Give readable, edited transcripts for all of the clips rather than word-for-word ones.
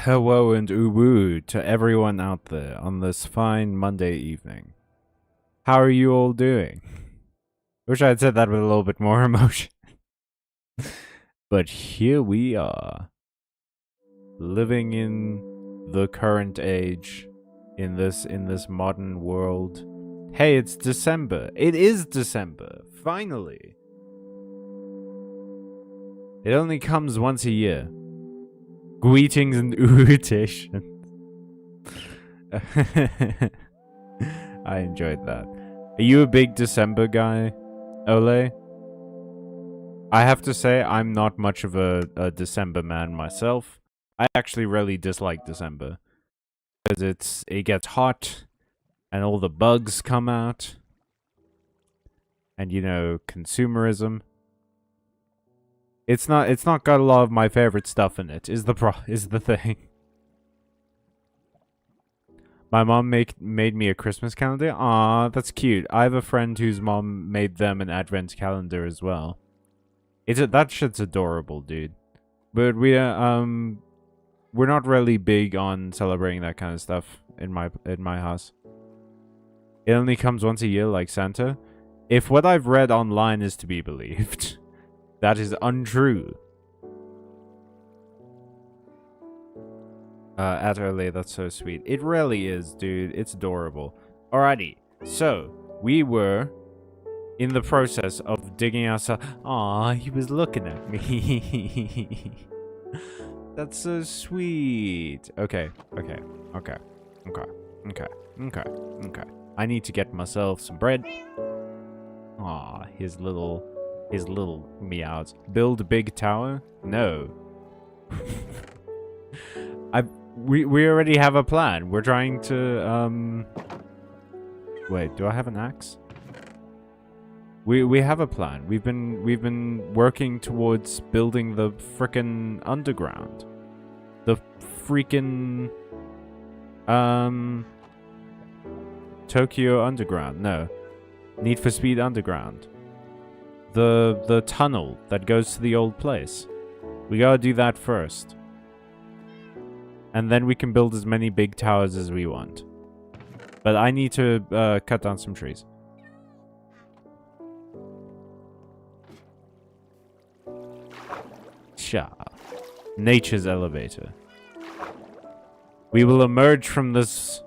Hello and uwu to everyone out there on this fine Monday evening. How are you all doing? Wish I had said that with a little bit more emotion. But here we are, living in the current age, in this modern world. Hey, it's December. It is December, finally. It only comes once a year. Greetings and uutations. I enjoyed that. Are you a big December guy, Ole? I have to say, I'm not much of a December man myself. I actually really dislike December. Because it gets hot, and all the bugs come out. And, you know, consumerism. It's not got a lot of my favorite stuff in it, is the thing. My mom made me a Christmas calendar. Aw, that's cute. I have a friend whose mom made them an advent calendar as well. That shit's adorable, dude. But we're not really big on celebrating that kind of stuff in my house. It only comes once a year, like Santa. If what I've read online is to be believed, that is untrue. At early, that's so sweet. It really is, dude. It's adorable. Alrighty, so we were in the process of digging ourselves. Aw, he was looking at me. That's so sweet. Okay. I need to get myself some bread. Aw, his little meows. Build a big tower? No. We already have a plan. We're trying to wait, do I have an axe? We have a plan. We've been working towards building the frickin' underground. The freaking Tokyo Underground. No. Need for Speed Underground. The tunnel that goes to the old place. We gotta do that first. And then we can build as many big towers as we want. But I need to cut down some trees. Sha. Nature's elevator. We will emerge from this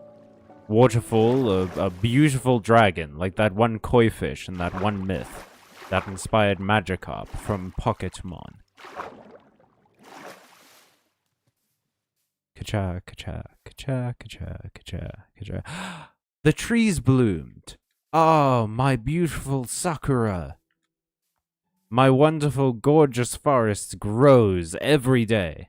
waterfall a beautiful dragon, like that one koi fish and that one myth that inspired Magikarp from Pocketmon. Ka-cha, ka-cha, ka-cha, ka-cha, ka-cha, ka-cha. The trees bloomed. Oh, my beautiful Sakura. My wonderful, gorgeous forest grows every day.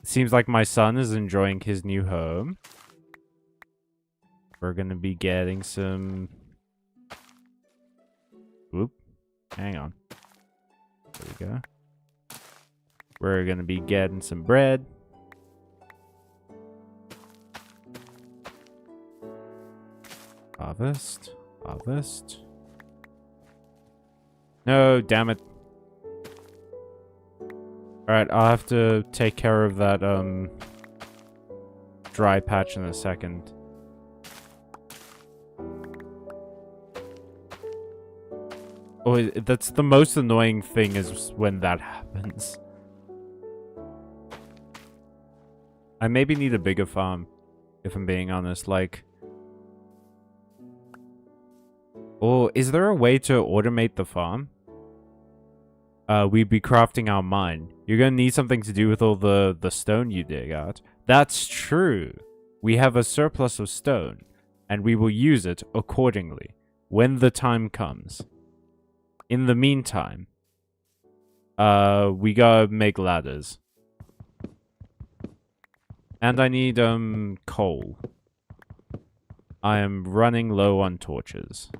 It seems like my son is enjoying his new home. We're gonna be getting some... Whoop. Hang on. There we go. We're gonna be getting some bread. Harvest. Harvest. No, damn it. Alright, I'll have to take care of that, dry patch in a second. Oh, that's the most annoying thing is when that happens. I maybe need a bigger farm, if I'm being honest, like... Oh, is there a way to automate the farm? We'd be crafting our mine. You're gonna need something to do with all the stone you dig out. That's true. We have a surplus of stone, and we will use it accordingly, when the time comes. In the meantime, we gotta make ladders. And I need, coal. I am running low on torches.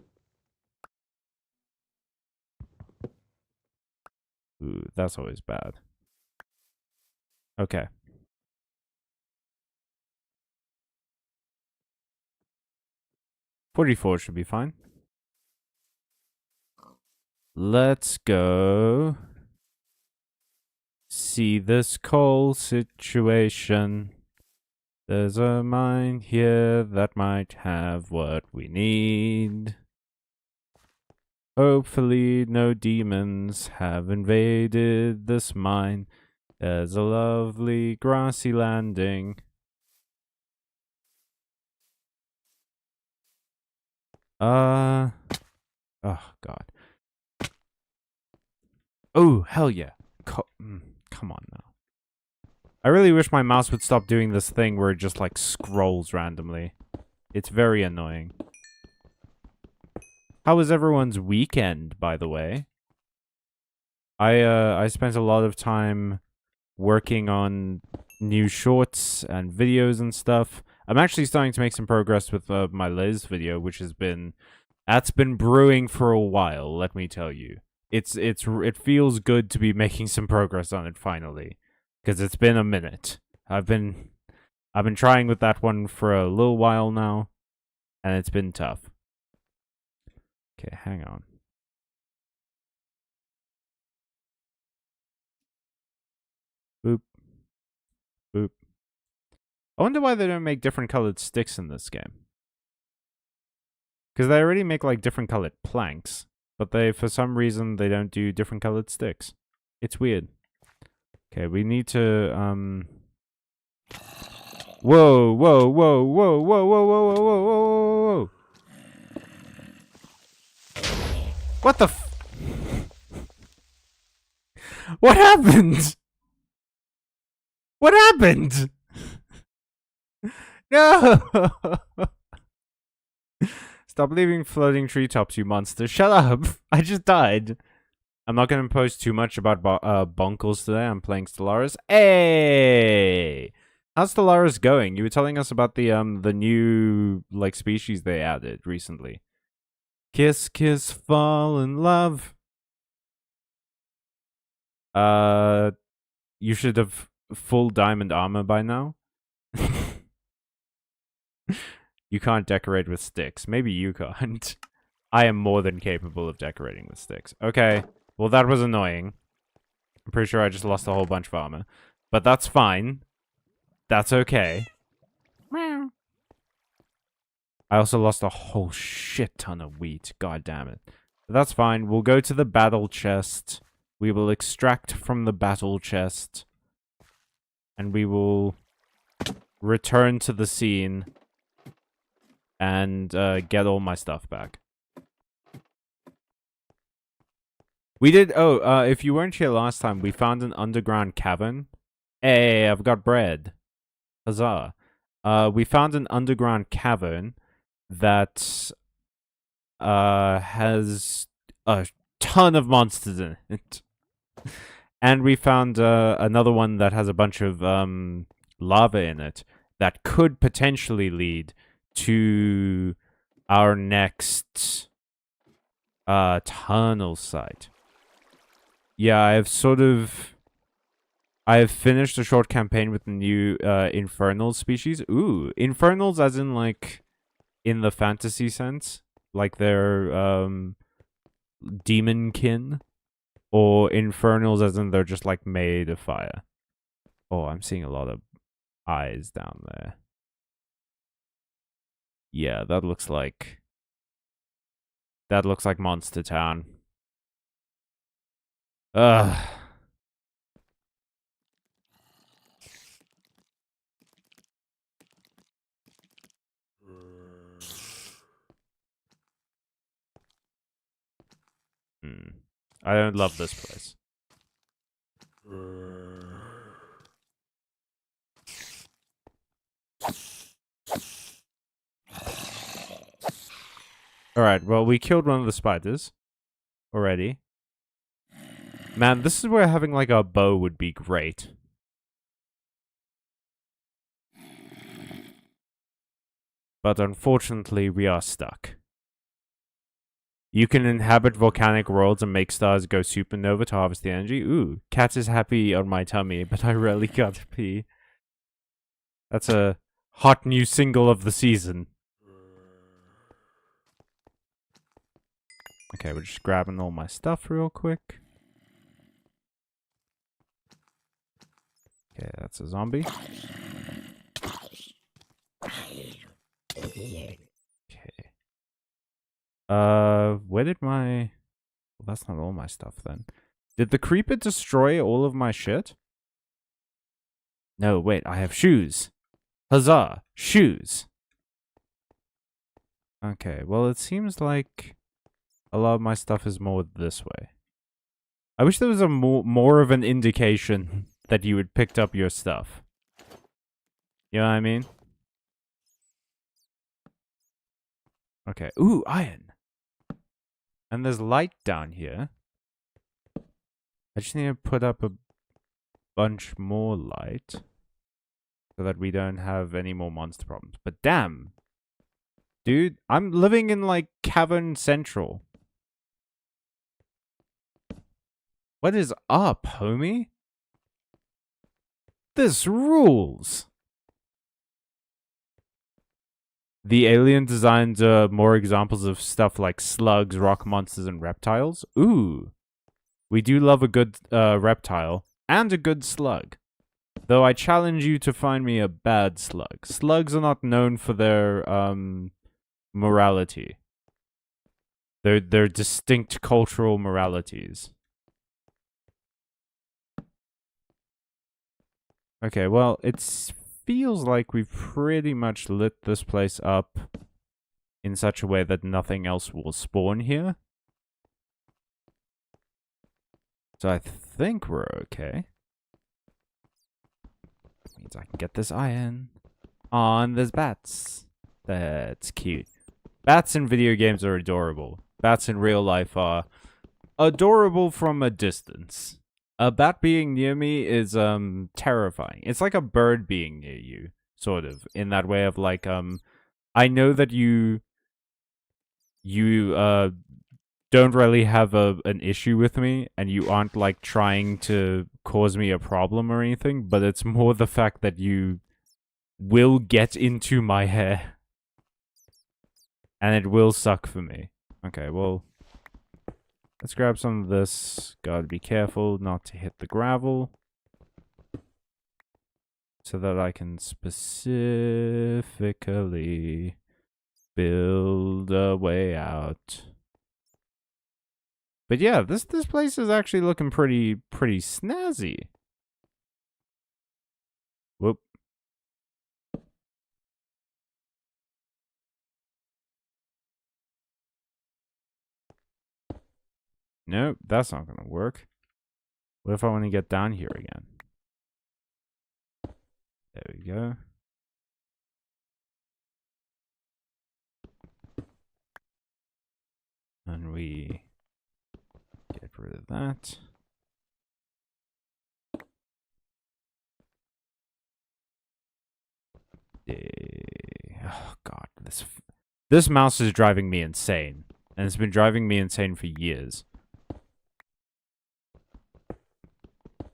Ooh, that's always bad. Okay. $44 should be fine. Let's go See this coal situation. There's a mine here that might have what we need. Hopefully no demons have invaded this mine. There's a lovely grassy landing. Oh god. Oh, hell yeah. Come on now. I really wish my mouse would stop doing this thing where it just like scrolls randomly. It's very annoying. How was everyone's weekend, by the way? I spent a lot of time working on new shorts and videos and stuff. I'm actually starting to make some progress with my Liz video, which has been that's been brewing for a while, let me tell you. It feels good to be making some progress on it finally, because it's been a minute. I've been trying with that one for a little while now, and it's been tough. Okay, hang on. Boop. Boop. I wonder why they don't make different colored sticks in this game. Because they already make like different colored planks, but for some reason they don't do different colored sticks. It's weird. Okay, we need to Whoa, whoa, whoa, whoa, whoa, whoa, whoa, whoa, whoa, whoa, whoa. What the What happened? What happened? No! Stop leaving floating treetops, you monster. Shut up! I just died. I'm not going to post too much about Bonkles today. I'm playing Stellaris. Hey! How's Stellaris going? You were telling us about the new, like, species they added recently. Kiss, kiss, fall in love. You should have full diamond armor by now. You can't decorate with sticks. Maybe you can't. I am more than capable of decorating with sticks. Okay. Well, that was annoying. I'm pretty sure I just lost a whole bunch of armor. But that's fine. That's okay. Meow. I also lost a whole shit ton of wheat. God damn it. But that's fine. We'll go to the battle chest. We will extract from the battle chest. And we will return to the scene. And get all my stuff back. We did... Oh, if you weren't here last time, we found an underground cavern. Hey, I've got bread. Huzzah. We found an underground cavern that has a ton of monsters in it. And we found another one that has a bunch of lava in it that could potentially lead to our next tunnel site. Yeah, I have finished a short campaign with the new infernal species. Ooh, infernals as in like in the fantasy sense, like they're demon kin, or infernals as in they're just like made of fire. Oh, I'm seeing a lot of eyes down there. Yeah, that looks like Monster Town. Ugh. I don't love this place. Alright, well, we killed one of the spiders already. Man, this is where having like a bow would be great. But unfortunately, we are stuck. You can inhabit volcanic worlds and make stars go supernova to harvest the energy. Ooh, cat is happy on my tummy, but I really gotta pee. That's a hot new single of the season. Okay, we're just grabbing all my stuff real quick. Okay, that's a zombie. Okay. Where did my... Well, that's not all my stuff then. Did the creeper destroy all of my shit? No, wait, I have shoes. Huzzah! Shoes! Okay, well, it seems like a lot of my stuff is more this way. I wish there was a more of an indication that you had picked up your stuff. You know what I mean? Okay. Ooh, iron! And there's light down here. I just need to put up a bunch more light so that we don't have any more monster problems. But damn! Dude, I'm living in, like, Cavern Central. What is up, homie? This rules! The alien designs more examples of stuff like slugs, rock monsters, and reptiles. Ooh. We do love a good reptile and a good slug. Though I challenge you to find me a bad slug. Slugs are not known for their morality. They're distinct cultural moralities. Okay, well, it feels like we've pretty much lit this place up in such a way that nothing else will spawn here. So I think we're okay. That means I can get this iron. On there's bats. That's cute. Bats in video games are adorable. Bats in real life are adorable from a distance. A bat being near me is terrifying. It's like a bird being near you, sort of, in that way of like I know that you don't really have an issue with me, and you aren't like trying to cause me a problem or anything, but it's more the fact that you will get into my hair. And it will suck for me. Okay, well, let's grab some of this. Gotta be careful not to hit the gravel. So that I can specifically build a way out. But yeah, this place is actually looking pretty snazzy. Whoop. Nope, that's not gonna work. What if I want to get down here again? There we go. And we get rid of that. Oh god, this mouse is driving me insane. And it's been driving me insane for years.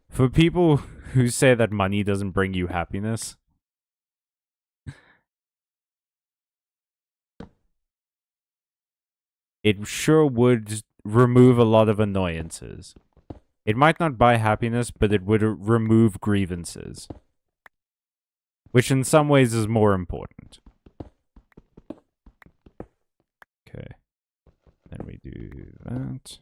For people who say that money doesn't bring you happiness, it sure would remove a lot of annoyances. It might not buy happiness, but it would remove grievances. Which in some ways is more important. Okay. Then we do that.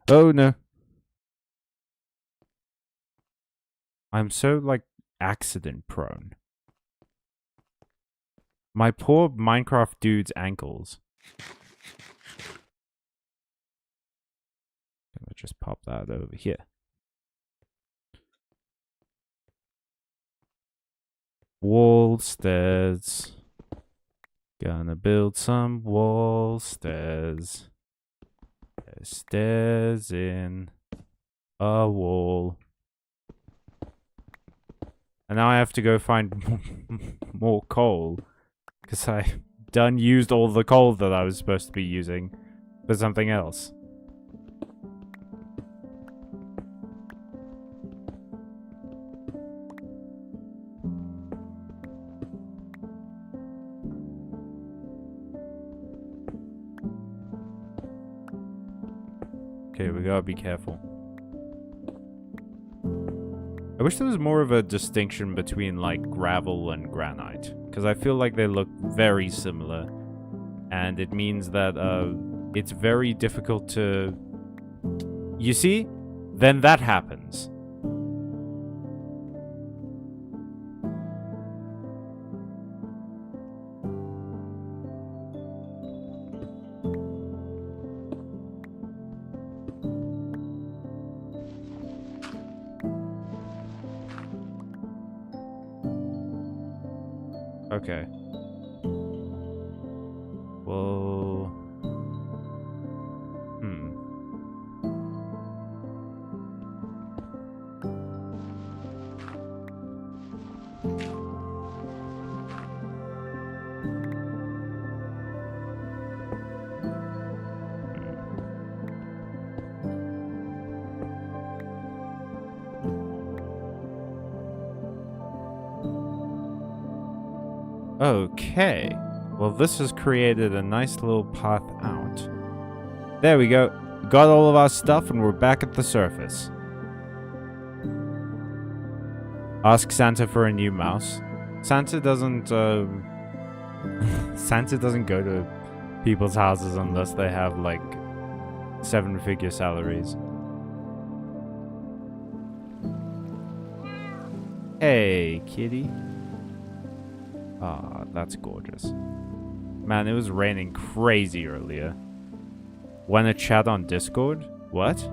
Oh no. I'm so, like, accident prone. My poor Minecraft dude's ankles. I'm gonna just pop that over here. Wall stairs. Gonna build some wall stairs. There's stairs in a wall. And now I have to go find more coal. Because I done used all the coal that I was supposed to be using for something else. Okay, we gotta be careful. I wish there was more of a distinction between, like, gravel and granite. Because I feel like they look very similar. And it means that, it's very difficult to... You see? Then that happens. Okay. Well... Okay. Well, this has created a nice little path out. There we go. Got all of our stuff and we're back at the surface. Ask Santa for a new mouse. Santa doesn't, Santa doesn't go to people's houses unless they have, like, 7-figure salaries. Hey, kitty. Ah, that's gorgeous. Man, it was raining crazy earlier. Wanna chat on Discord? What?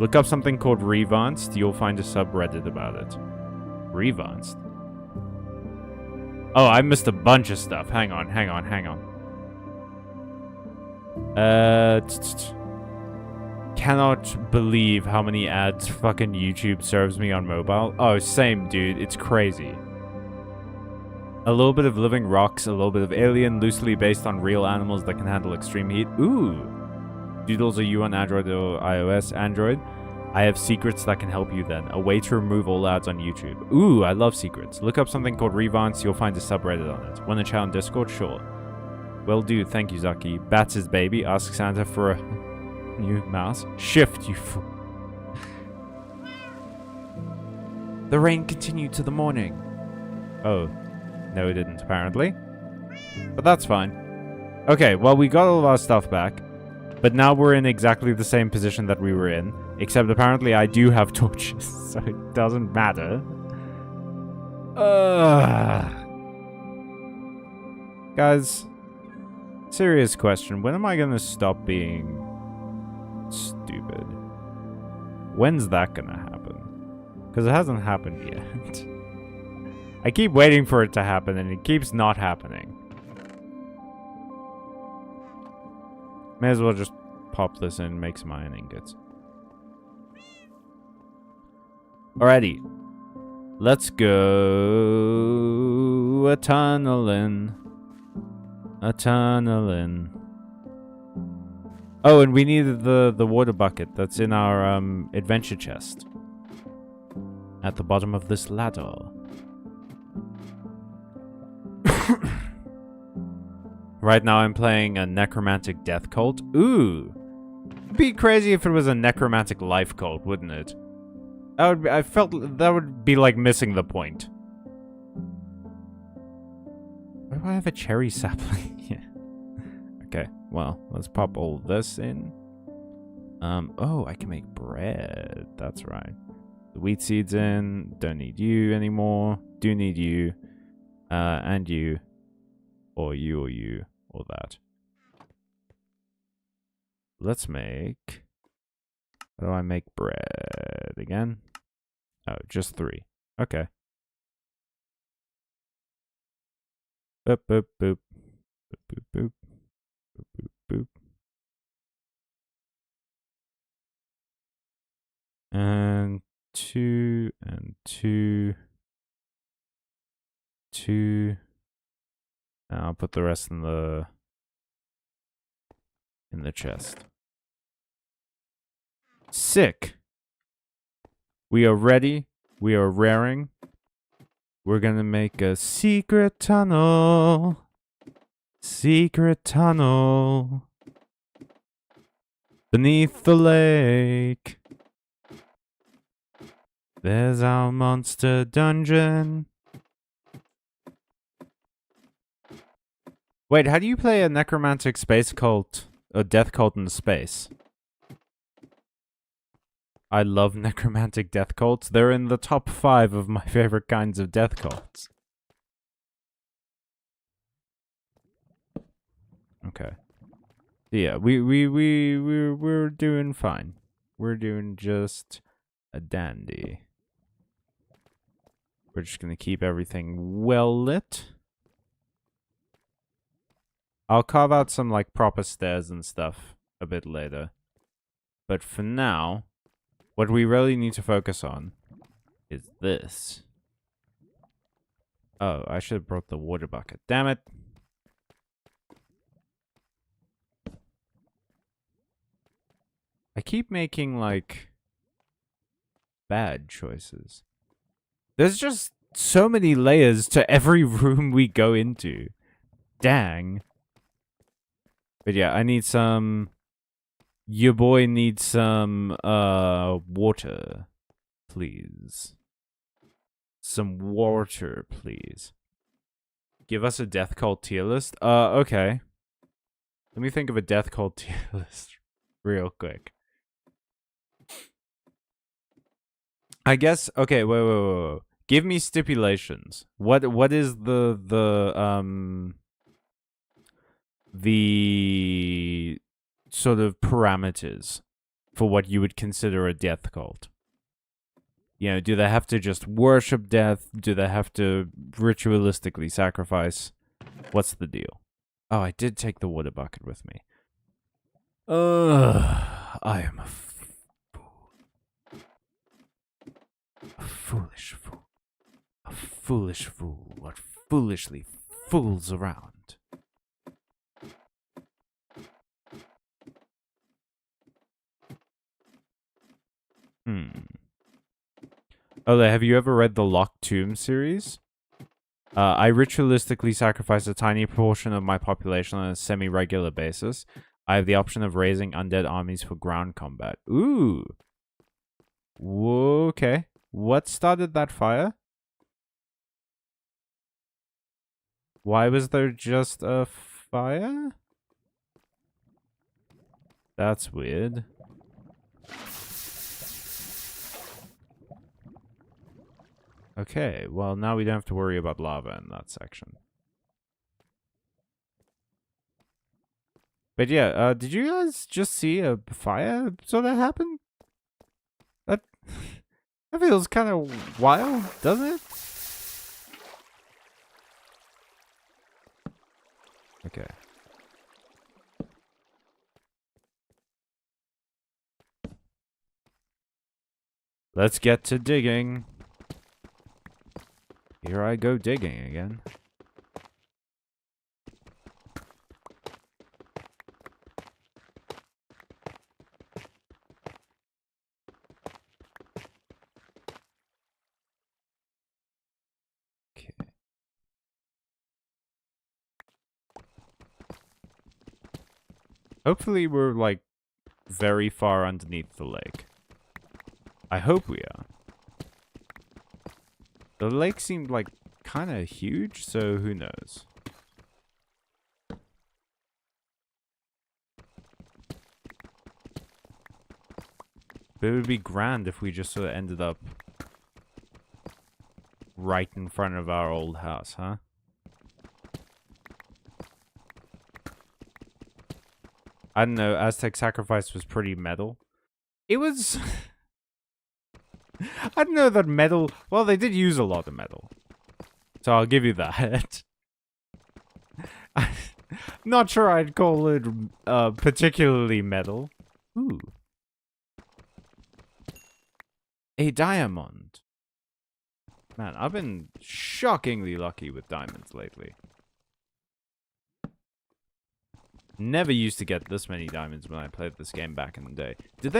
Look up something called Revanced, you'll find a subreddit about it. Revanced? Oh, I missed a bunch of stuff. Hang on. Cannot believe how many ads fucking YouTube serves me on mobile. Oh, same, dude. It's crazy. A little bit of living rocks, a little bit of alien, loosely based on real animals that can handle extreme heat. Ooh. Doodles, are you on Android or iOS? Android. I have secrets that can help you then. A way to remove all ads on YouTube. Ooh, I love secrets. Look up something called Revance, you'll find a subreddit on it. Want to chat on Discord? Sure. Well, dude, thank you, Zaki. Bats his baby. Ask Santa for a new mouse. Shift, you fool. The rain continued to the morning. Oh. No, it didn't, apparently. But that's fine. Okay, well, we got all of our stuff back. But now we're in exactly the same position that we were in. Except apparently I do have torches, so it doesn't matter. Guys, serious question. When am I gonna stop being stupid? When's that gonna happen? Because it hasn't happened yet. I keep waiting for it to happen, and it keeps not happening. May as well just pop this in and make some iron ingots. Alrighty. Let's go a-tunneling. A-tunneling. Oh, and we needed the water bucket that's in our adventure chest. At the bottom of this ladder. Right now I'm playing a necromantic death cult. Ooh. It'd be crazy if it was a necromantic life cult, wouldn't it? That would be, I felt that would be like missing the point. Why do I have a cherry sapling? Yeah. Okay, well, let's pop all this in. Oh, I can make bread. That's right. The wheat seeds in. Don't need you anymore. Do need you. And you. Or you. Or that. Let's make... How do I make bread again? Oh, just 3. Okay. Boop, boop, boop. Boop, boop, boop. Boop, boop, boop. And 2, and 2. 2. And I'll put the rest in the chest. Sick. We are ready. We are raring. We're gonna make a secret tunnel. Secret tunnel. Beneath the lake, there's our monster dungeon. Wait, how do you play a necromantic space cult, a death cult in space? I love necromantic death cults. They're in the top 5 of my favorite kinds of death cults. Okay. Yeah, we're doing fine. We're doing just a dandy. We're just gonna keep everything well lit. I'll carve out some like proper stairs and stuff a bit later. But for now, what we really need to focus on is this. Oh, I should have brought the water bucket. Damn it. I keep making like bad choices. There's just so many layers to every room we go into. Dang. But yeah, I need some... Your boy needs some, water. Please. Some water, please. Give us a death cult tier list? Okay. Let me think of a death cult tier list real quick. I guess, okay, wait. Give me stipulations. What is the sort of parameters for what you would consider a death cult? You know, do they have to just worship death? Do they have to ritualistically sacrifice? What's the deal? Oh, I did take the water bucket with me. I am a fool. A foolish fool. A foolish fool. What foolishly fools around. Ole, have you ever read the Locked Tomb series? I ritualistically sacrifice a tiny portion of my population on a semi-regular basis. I have the option of raising undead armies for ground combat. Ooh. Okay. What started that fire? Why was there just a fire? That's weird. Okay, well, now we don't have to worry about lava in that section. But yeah, did you guys just see a fire sort of happen? That feels kind of wild, doesn't it? Okay. Let's get to digging. Here I go digging again. Okay. Hopefully we're like very far underneath the lake. I hope we are. The lake seemed like kind of huge, so who knows? But it would be grand if we just sort of ended up right in front of our old house, huh? I don't know, Aztec Sacrifice was pretty metal. It was... I don't know that metal... Well, they did use a lot of metal. So I'll give you that. I'm not sure I'd call it particularly metal. Ooh. A diamond. Man, I've been shockingly lucky with diamonds lately. Never used to get this many diamonds when I played this game back in the day. Did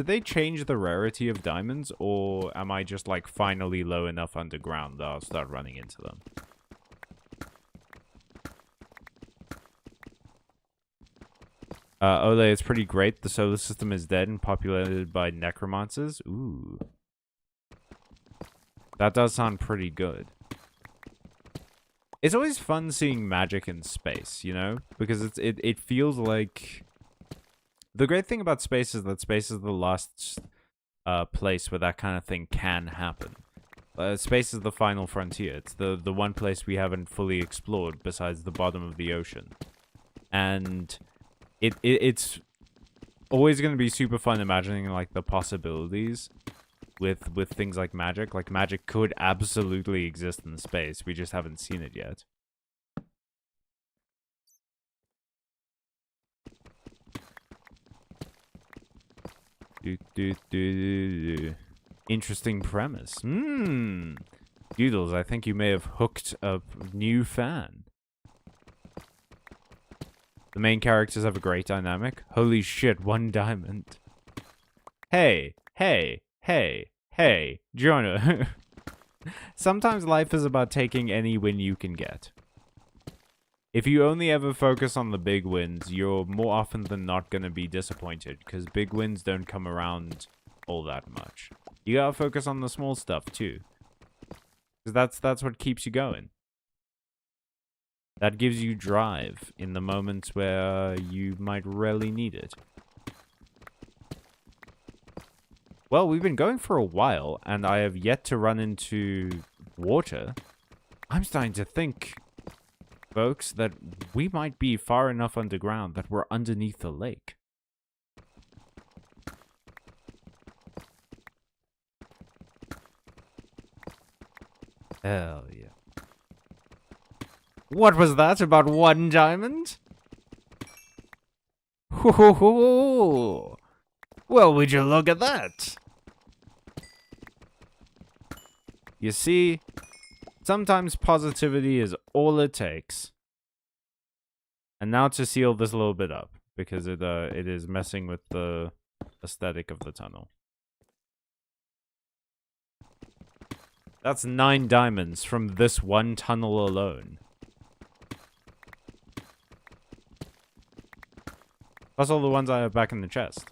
they change the rarity of diamonds, or am I just like finally low enough underground that I'll start running into them? Ole, it's pretty great. The solar system is dead and populated by necromancers. Ooh. That does sound pretty good. It's always fun seeing magic in space, you know? Because it feels like... The great thing about space is that space is the last place where that kind of thing can happen. Space is the final frontier. It's the one place we haven't fully explored besides the bottom of the ocean. And it's always going to be super fun imagining like the possibilities with things like magic. Like magic could absolutely exist in space. We just haven't seen it yet. Interesting premise. Doodles, I think you may have hooked a new fan. The main characters have a great dynamic. Holy shit, 1 diamond. Hey, hey, hey, hey, Jonah. Sometimes life is about taking any win you can get. If you only ever focus on the big wins, you're more often than not going to be disappointed, because big wins don't come around all that much. You gotta focus on the small stuff, too. Because that's what keeps you going. That gives you drive in the moments where you might really need it. Well, we've been going for a while, and I have yet to run into water. I'm starting to think, folks, that we might be far enough underground that we're underneath the lake. Hell yeah. What was that? About 1 diamond? Ho ho ho! Well, would you look at that? You see, sometimes positivity is all it takes. And now to seal this a little bit up, because it is messing with the aesthetic of the tunnel. That's 9 diamonds from this one tunnel alone. Plus all the ones I have back in the chest.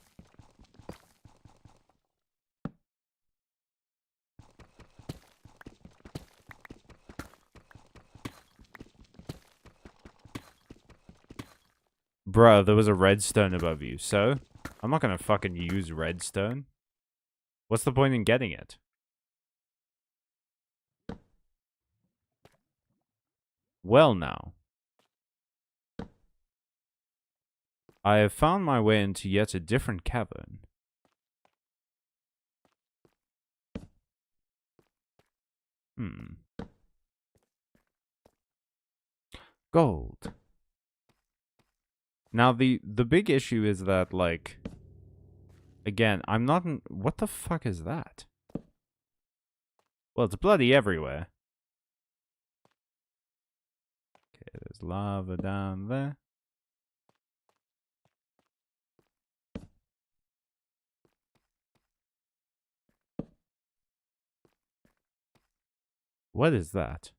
Bruh, there was a redstone above you, so? I'm not gonna fucking use redstone. What's the point in getting it? Well now. I have found my way into yet a different cavern. Gold. Now, the big issue is that, like... Again, I'm not in... What the fuck is that? Well, it's bloody everywhere. Okay, there's lava down there. What is that?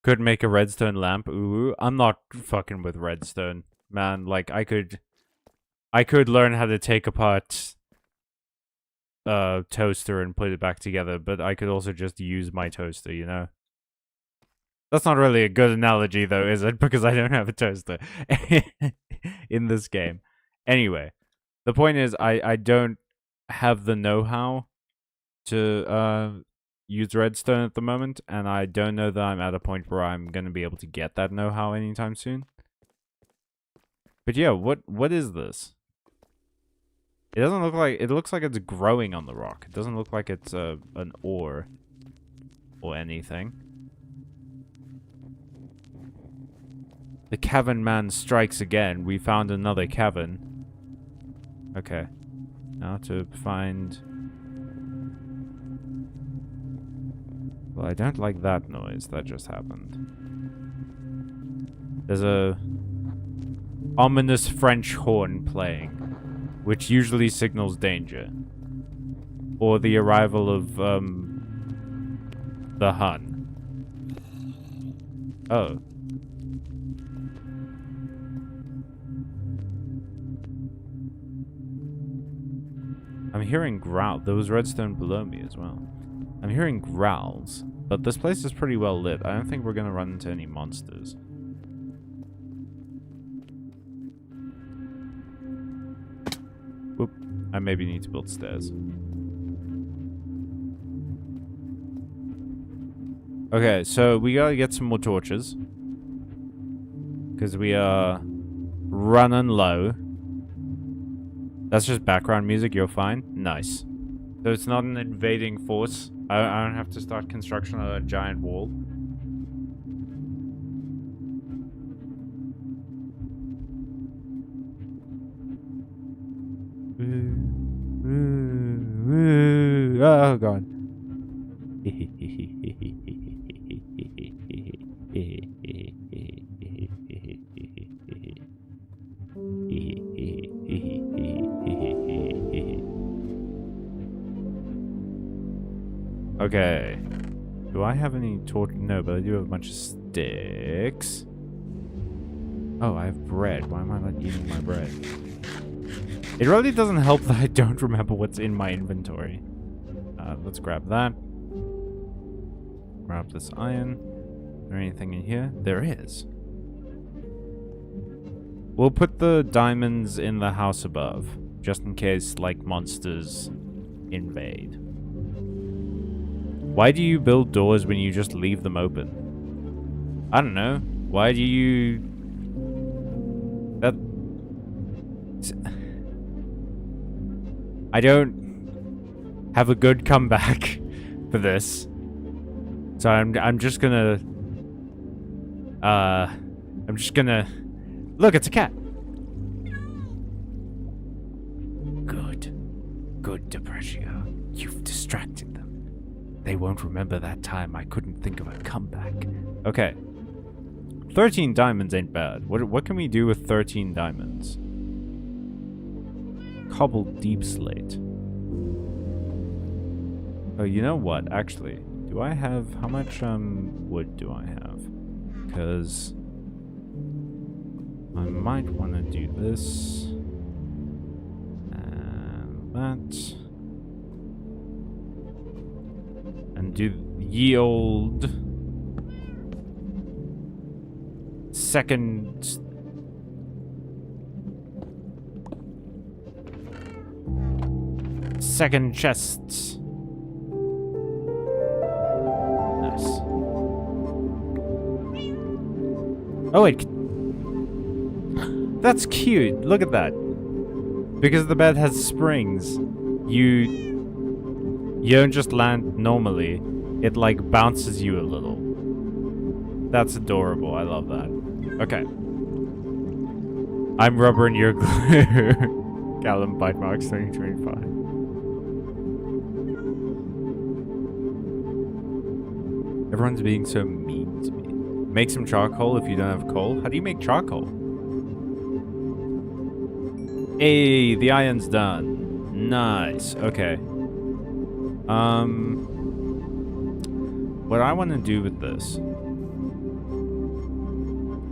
Could make a redstone lamp. Ooh, I'm not fucking with redstone. Man, like, I could learn how to take apart a toaster and put it back together, but I could also just use my toaster, you know? That's not really a good analogy, though, is it? Because I don't have a toaster in this game. Anyway, the point is, I don't have the know-how to use redstone at the moment, and I don't know that I'm at a point where I'm going to be able to get that know-how anytime soon. But yeah, what is this? It doesn't look like... It looks like it's growing on the rock. It doesn't look like it's an ore or anything. The cavern man strikes again. We found another cavern. Okay. Now to find... Well, I don't like that noise that just happened. There's a ominous French horn playing, which usually signals danger. Or the arrival of, the Hun. Oh. hearing growl. There was redstone below me as well. I'm hearing growls, but this place is pretty well lit. I don't think we're gonna run into any monsters. Whoop. I maybe need to build stairs. Okay, so we gotta get some more torches. Because we are running low. That's just background music, you're fine? Nice. So it's not an invading force. I don't have to start construction of a giant wall. Oh god. Okay. Do I have any torch? No, but I do have a bunch of sticks. Oh, I have bread. Why am I not eating my bread? It really doesn't help that I don't remember what's in my inventory. Let's grab that. Grab this iron. Is there anything in here? There is. We'll put the diamonds in the house above, just in case, like, monsters invade. Why do you build doors when you just leave them open? I don't know. Why do you... I don't have a good comeback for this. So I'm just gonna... Look, it's a cat. Good, Deprescio. You've distracted them. They won't remember that time I couldn't think of a comeback. Okay. 13 diamonds ain't bad. What can we do with 13 diamonds? Cobbled deep slate. Oh, you know what? Actually, do I have... How much wood do I have? Because... I might want to do this. And that. And do ye old second chests. Nice. Oh wait, that's cute. Look at that. Because the bed has springs, you don't just land normally. It, like, bounces you a little. That's adorable. I love that. Okay. I'm rubber and you're glue. Callum, Byte, Marx, 2025. Everyone's being so mean to me. Make some charcoal if you don't have coal. How do you make charcoal? Hey, the iron's done. Nice. Okay. What I want to do with this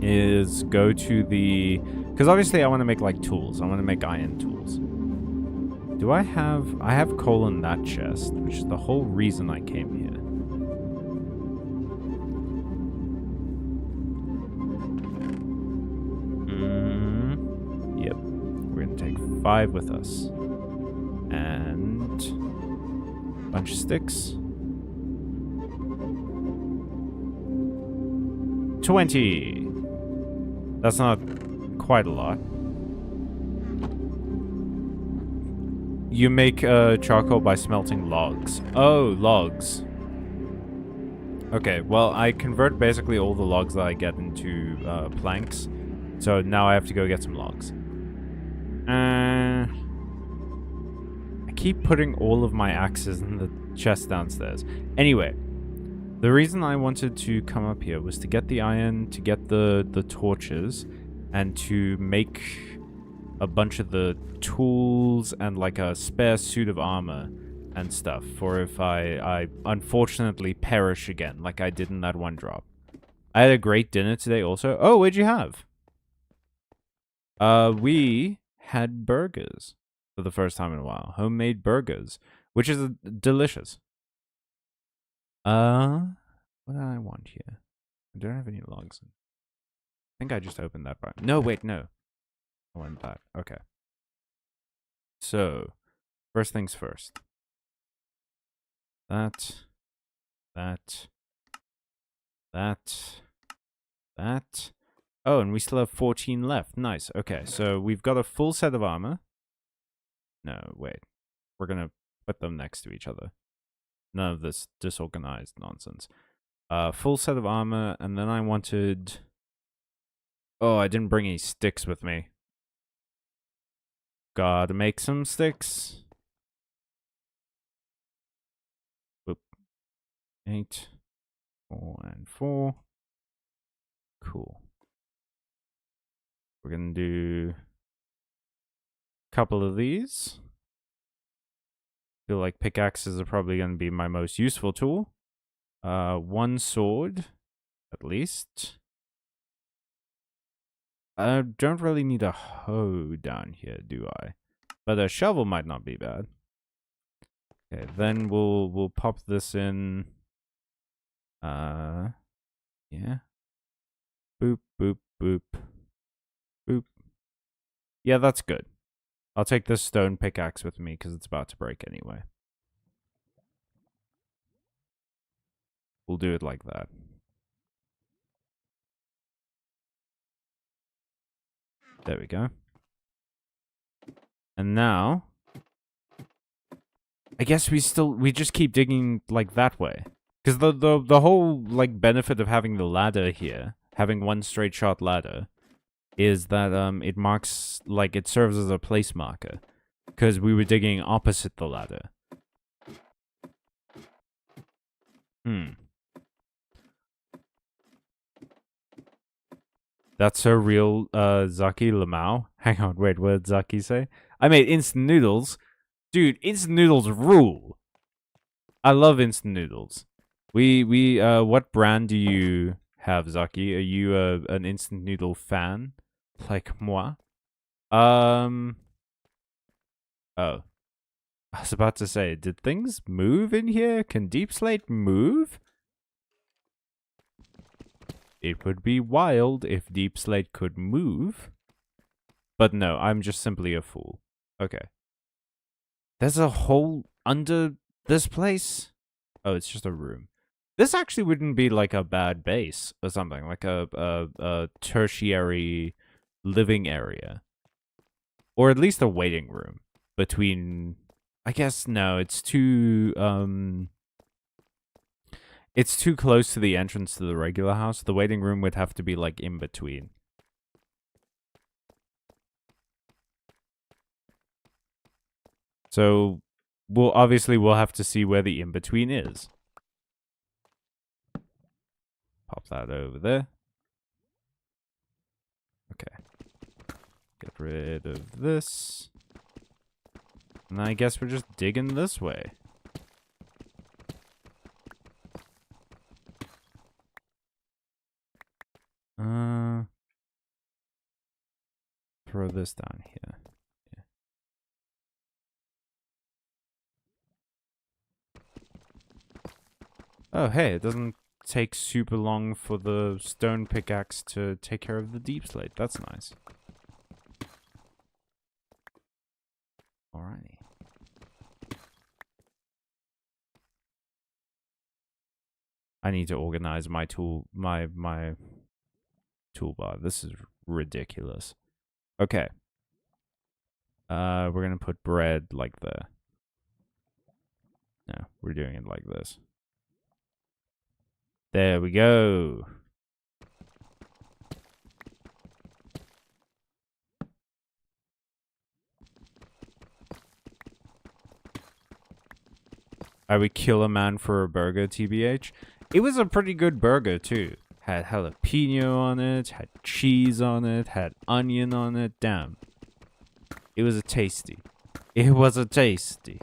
is go to the... Because obviously I want to make, like, tools. I want to make iron tools. Do I have... I have coal in that chest, which is the whole reason I came here. Yep. We're going to take 5 with us. And... a bunch of sticks. 20. That's not quite a lot. You make charcoal by smelting logs. Oh, logs. Okay, well, I convert basically all the logs that I get into planks. So now I have to go get some logs. I keep putting all of my axes in the chest downstairs. Anyway. The reason I wanted to come up here was to get the iron, to get the torches, and to make a bunch of the tools and like a spare suit of armor and stuff for if I unfortunately perish again like I did in that one drop. I had a great dinner today also. Oh, what'd you have? We had burgers. for the first time in a while. Homemade burgers, which is delicious. What do I want here? I don't have any logs. I think I just opened that part. No, wait, no. I want that. Okay. So, first things first. That. Oh, and we still have 14 left. Nice. Okay, so we've got a full set of armor. No, wait. We're gonna put them next to each other. None of this disorganized nonsense. Full set of armor, and then I wanted... Oh, I didn't bring any sticks with me. Gotta make some sticks. Whoop. 8, 4, and 4. Cool. We're gonna do a couple of these. Feel like pickaxes are probably gonna be my most useful tool. One sword, at least. I don't really need a hoe down here, do I? But a shovel might not be bad. Okay, then we'll pop this in. Yeah. Boop, boop, boop. Boop. Yeah, that's good. I'll take this stone pickaxe with me because it's about to break anyway. We'll do it like that. There we go. And now, I guess we just keep digging like that way. Because the whole like benefit of having the ladder here, having one straight shot ladder, is that it marks, like, it serves as a place marker. Because we were digging opposite the ladder. That's so real, Zaki Lamau. Hang on, wait, what did Zaki say? I made instant noodles. Dude, instant noodles rule. I love instant noodles. What brand do you have, Zaki? Are you an instant noodle fan? Like moi? Oh. I was about to say, did things move in here? Can Deep Slate move? It would be wild if Deep Slate could move. But no, I'm just simply a fool. Okay. There's a hole under this place? Oh, it's just a room. This actually wouldn't be like a bad base or something. Like a tertiary living area. Or at least a waiting room. Between... I guess, no, it's too... It's too close to the entrance to the regular house. The waiting room would have to be, like, in between. So, we'll have to see where the in-between is. Pop that over there. Okay. Get rid of this. And I guess we're just digging this way. Throw this down here. Yeah. Oh, hey, it doesn't take super long for the stone pickaxe to take care of the deep slate. That's nice. Alrighty. I need to organize my my toolbar. This is ridiculous. Okay. We're gonna put bread like there. No, we're doing it like this. There we go. I would kill a man for a burger, TBH. It was a pretty good burger, too. Had jalapeno on it, had cheese on it, had onion on it. Damn. It was a tasty. It was a tasty.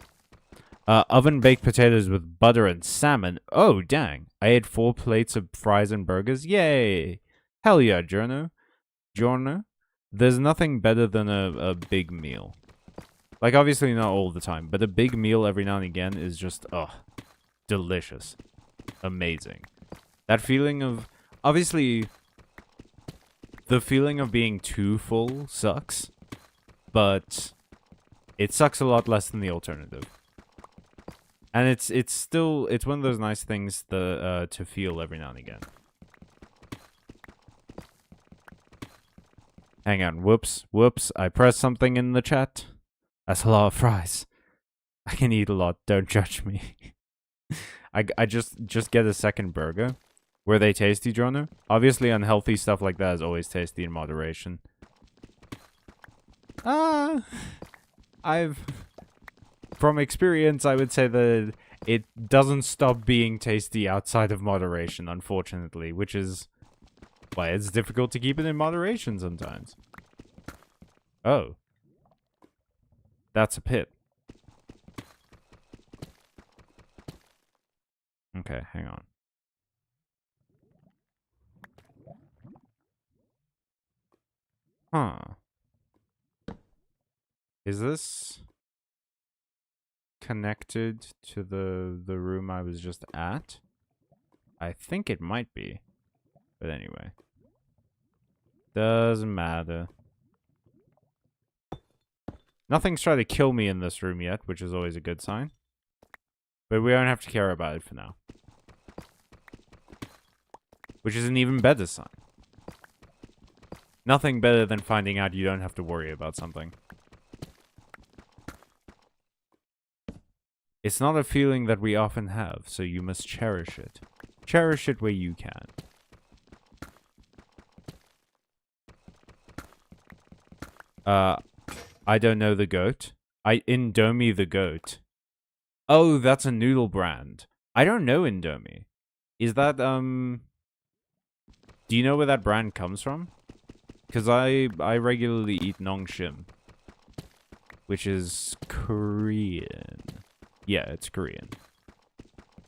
Oven-baked potatoes with butter and salmon. Oh, dang. I ate 4 plates of fries and burgers. Yay. Hell yeah, Giorno. There's nothing better than a big meal. Like, obviously not all the time, but a big meal every now and again is just, delicious. Amazing. That feeling of... Obviously, the feeling of being too full sucks, but it sucks a lot less than the alternative. And it's still... It's one of those nice things to feel every now and again. Hang on. Whoops. I pressed something in the chat. That's a lot of fries. I can eat a lot. Don't judge me. I just get a second burger. Were they tasty, Jono? Obviously, unhealthy stuff like that is always tasty in moderation. From experience, I would say that it doesn't stop being tasty outside of moderation, unfortunately, which is why it's difficult to keep it in moderation sometimes. Oh. That's a pit. Okay, hang on. Huh. Is this connected to the room I was just at? I think it might be. But anyway. Doesn't matter. Nothing's tried to kill me in this room yet, which is always a good sign. But we don't have to care about it for now. Which is an even better sign. Nothing better than finding out you don't have to worry about something. It's not a feeling that we often have, so you must cherish it. Cherish it where you can. I don't know the goat. Indomie the goat. Oh, that's a noodle brand. I don't know Indomie. Is that, do you know where that brand comes from? Because I regularly eat Nongshim, which is Korean. Yeah, it's Korean.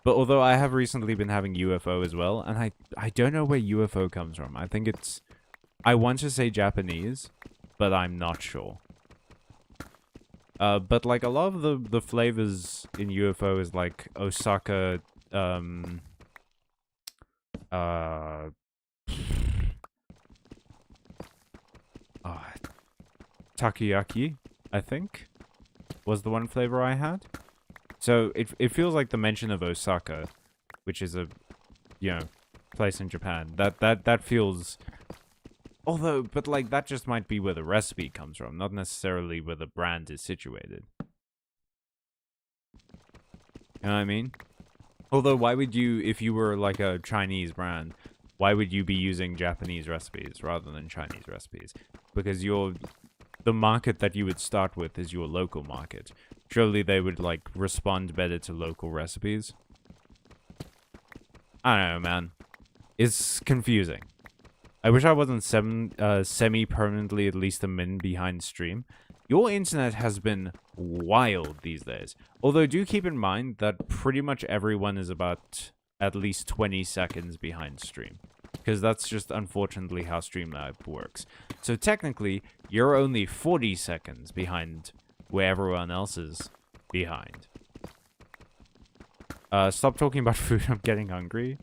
But although I have recently been having UFO as well, and I don't know where UFO comes from. I think it's... I want to say Japanese, but I'm not sure. But like a lot of the flavors in UFO is like Osaka, takoyaki, I think, was the one flavor I had. So it feels like the mention of Osaka, which is a, you know, place in Japan. That feels... Although, but like, that just might be where the recipe comes from, not necessarily where the brand is situated. You know what I mean? Although, why would you, if you were like a Chinese brand, why would you be using Japanese recipes rather than Chinese recipes? Because the market that you would start with is your local market. Surely they would, like, respond better to local recipes. I don't know, man. It's confusing. I wish I wasn't semi-permanently at least a min behind stream. Your internet has been wild these days. Although, do keep in mind that pretty much everyone is about at least 20 seconds behind stream. Because that's just, unfortunately, how Streamlab works. So, technically, you're only 40 seconds behind where everyone else is behind. Stop talking about food, I'm getting hungry.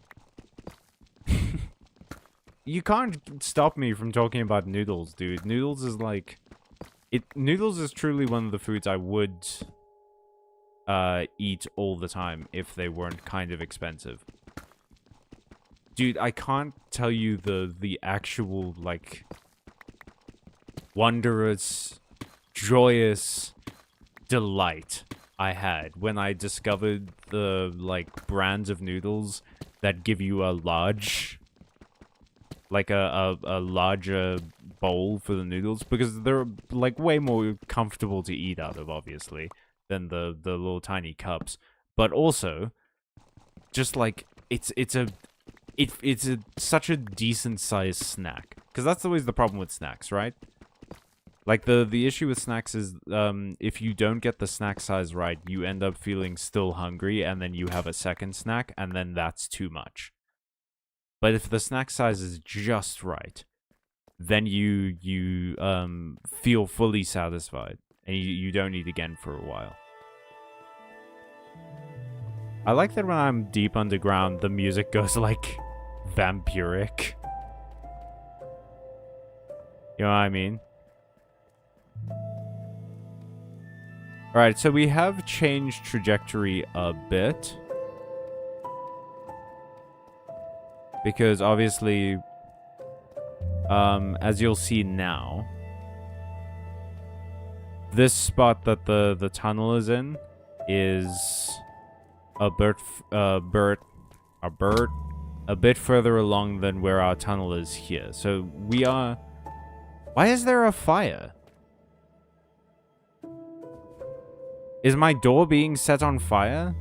You can't stop me from talking about noodles, dude. Noodles is like... Noodles is truly one of the foods I would eat all the time if they weren't kind of expensive. Dude, I can't tell you the actual, like, wondrous, joyous delight I had when I discovered the, like, brands of noodles that give you a large... like a larger bowl for the noodles, because they're like way more comfortable to eat out of, obviously, than the little tiny cups. But also, just like it's such a decent sized snack, because that's always the problem with snacks, right? Like the issue with snacks is if you don't get the snack size right, you end up feeling still hungry, and then you have a second snack, and then that's too much. But if the snack size is just right, then you feel fully satisfied And you don't eat again for a while. I like that when I'm deep underground, the music goes like vampiric. You know what I mean? Alright, so we have changed trajectory a bit. Because obviously, as you'll see now, this spot that the tunnel is in is a bit further along than where our tunnel is here. So we are... Why is there a fire? Is my door being set on fire?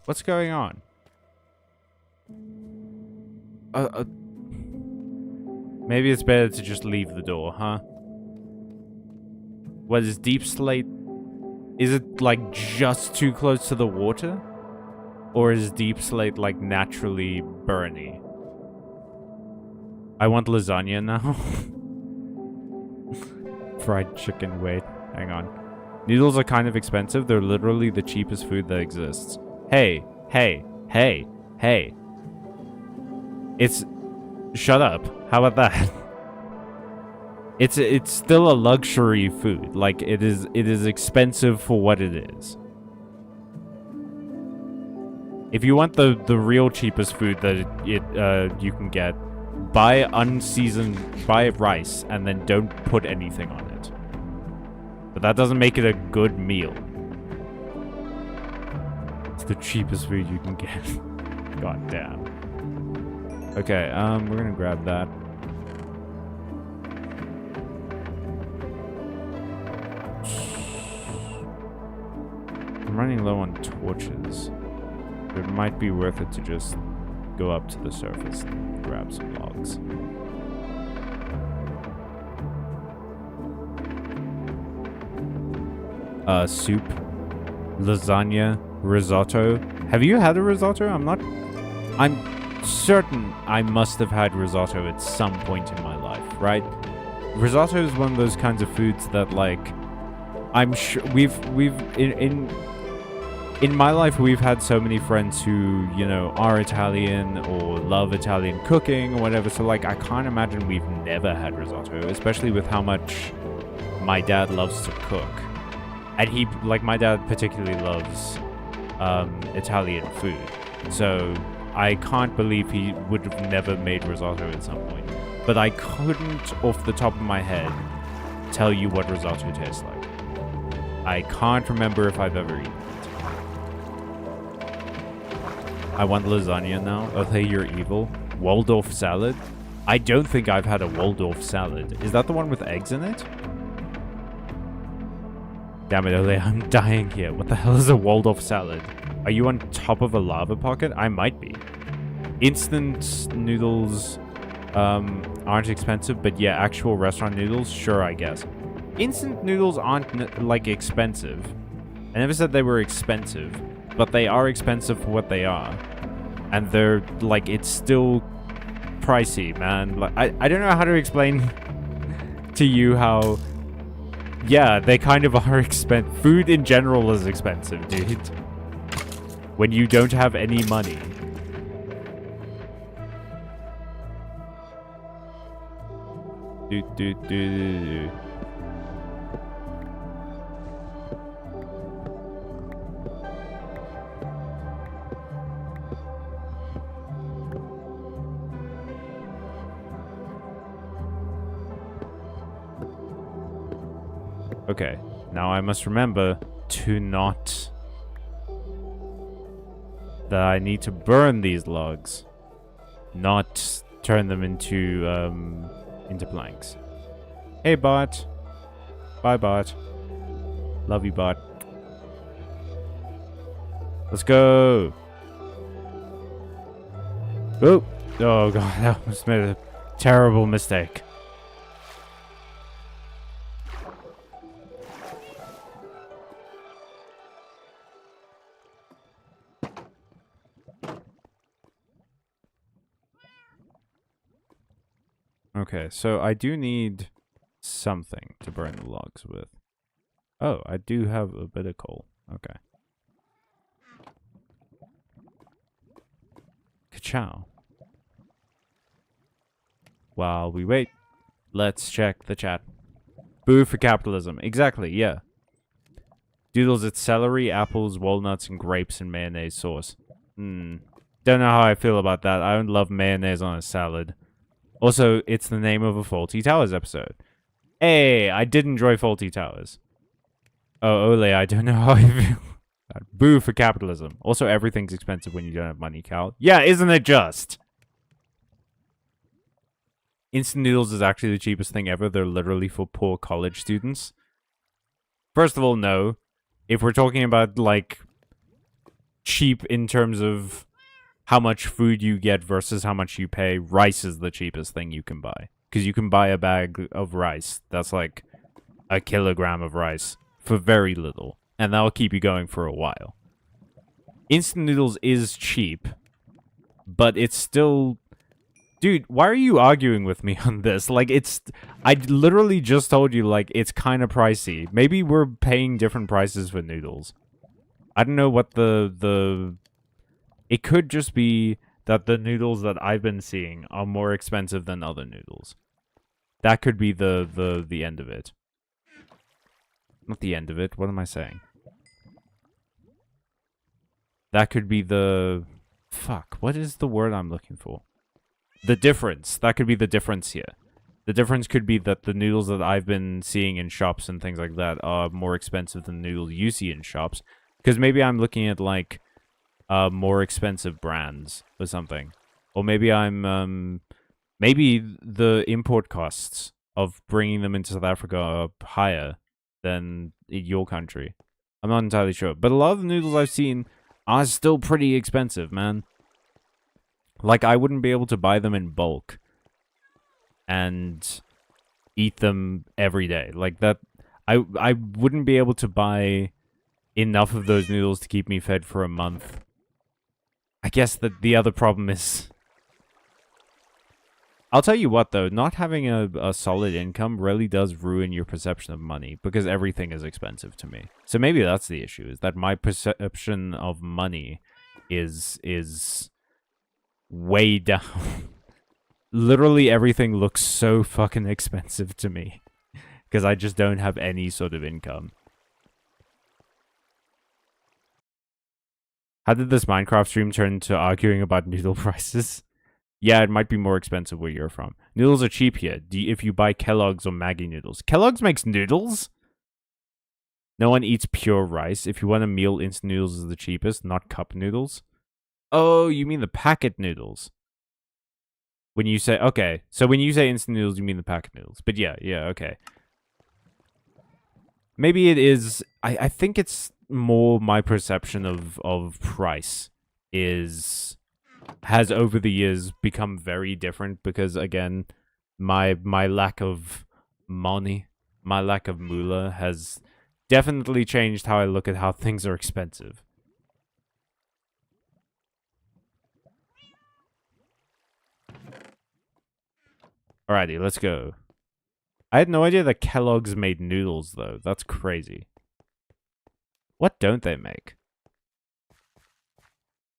What's going on? Maybe it's better to just leave the door, huh? What is deep slate? Is it like just too close to the water? Or is deep slate like naturally burny? I want lasagna now. Fried chicken, wait, hang on. Noodles are kind of expensive. They're literally the cheapest food that exists. Hey, hey, hey, hey. It's... Shut up. How about that? It's still a luxury food. Like, it is expensive for what it is. If you want the real cheapest food that you can get, buy unseasoned, buy rice, and then don't put anything on it. But that doesn't make it a good meal. It's the cheapest food you can get. God damn. Okay, we're gonna grab that. I'm running low on torches. It might be worth it to just go up to the surface and grab some logs. Soup, lasagna, risotto. Have you had a risotto? I'm certain I must have had risotto at some point in my life, right? Risotto is one of those kinds of foods that, like, I'm sure in my life, we've had so many friends who, you know, are Italian or love Italian cooking or whatever. So, like, I can't imagine we've never had risotto, especially with how much my dad loves to cook. And he, like, my dad particularly loves Italian food. So I can't believe he would have never made risotto at some point. But I couldn't, off the top of my head, tell you what risotto tastes like. I can't remember if I've ever eaten it. I want lasagna now. Oh, hey, you're evil. Waldorf salad? I don't think I've had a Waldorf salad. Is that the one with eggs in it? Damn it, Ole, I'm dying here. What the hell is a Waldorf salad? Are you on top of a lava pocket? I might be. Instant noodles aren't expensive, but yeah, actual restaurant noodles, sure, I guess. Instant noodles aren't, like, expensive. I never said they were expensive, but they are expensive for what they are. And they're, like, it's still pricey, man. Like, I don't know how to explain to you how... Yeah, they kind of are expensive. Food in general is expensive, dude. When you don't have any money. Do. Okay, now I must remember to not... that I need to burn these logs, not turn them into planks. Hey, bot. Bye, bot. Love you, bot. Let's go. Oh, oh god, I almost made a terrible mistake. Okay, so I do need something to burn the logs with. Oh, I do have a bit of coal. Okay. Ka-chow. While we wait, let's check the chat. Boo for capitalism. Exactly, yeah. Doodles, it's celery, apples, walnuts, and grapes in mayonnaise sauce. Don't know how I feel about that. I don't love mayonnaise on a salad. Also, it's the name of a Faulty Towers episode. Hey, I did enjoy Faulty Towers. Oh, Ole, I don't know how I feel. Boo for capitalism. Also, everything's expensive when you don't have money, Cal. Yeah, isn't it just? Instant noodles is actually the cheapest thing ever. They're literally for poor college students. First of all, no. If we're talking about, like, cheap in terms of how much food you get versus how much you pay, rice is the cheapest thing you can buy. Because you can buy a bag of rice. That's like a kilogram of rice for very little. And that'll keep you going for a while. Instant noodles is cheap. But it's still... Dude, why are you arguing with me on this? Like, it's... I literally just told you, like, it's kind of pricey. Maybe we're paying different prices for noodles. I don't know what the... It could just be that the noodles that I've been seeing are more expensive than other noodles. That could be the end of it. Not the end of it. What am I saying? That could be the... Fuck, what is the word I'm looking for? The difference. That could be the difference here. The difference could be that the noodles that I've been seeing in shops and things like that are more expensive than the noodles you see in shops. Because maybe I'm looking at, like, more expensive brands or something. Or maybe I'm, maybe the import costs of bringing them into South Africa are higher than in your country. I'm not entirely sure. But a lot of the noodles I've seen are still pretty expensive, man. Like, I wouldn't be able to buy them in bulk and eat them every day. Like, that, I wouldn't be able to buy enough of those noodles to keep me fed for a month. I guess that the other problem is... I'll tell you what, though, not having a solid income really does ruin your perception of money, because everything is expensive to me. So maybe that's the issue, is that my perception of money is way down. Literally everything looks so fucking expensive to me, because I just don't have any sort of income. How did this Minecraft stream turn into arguing about noodle prices? Yeah, it might be more expensive where you're from. Noodles are cheap here, if you buy Kellogg's or Maggi noodles. Kellogg's makes noodles? No one eats pure rice. If you want a meal, instant noodles is the cheapest, not cup noodles. Oh, you mean the packet noodles. When you say... Okay, so when you say instant noodles, you mean the packet noodles. But yeah, okay. Maybe it is... I think it's more my perception of price has over the years become very different because, again, my lack of money, my lack of moolah has definitely changed how I look at how things are expensive. Alrighty, let's go. I had no idea that Kellogg's made noodles, though. That's crazy. What don't they make?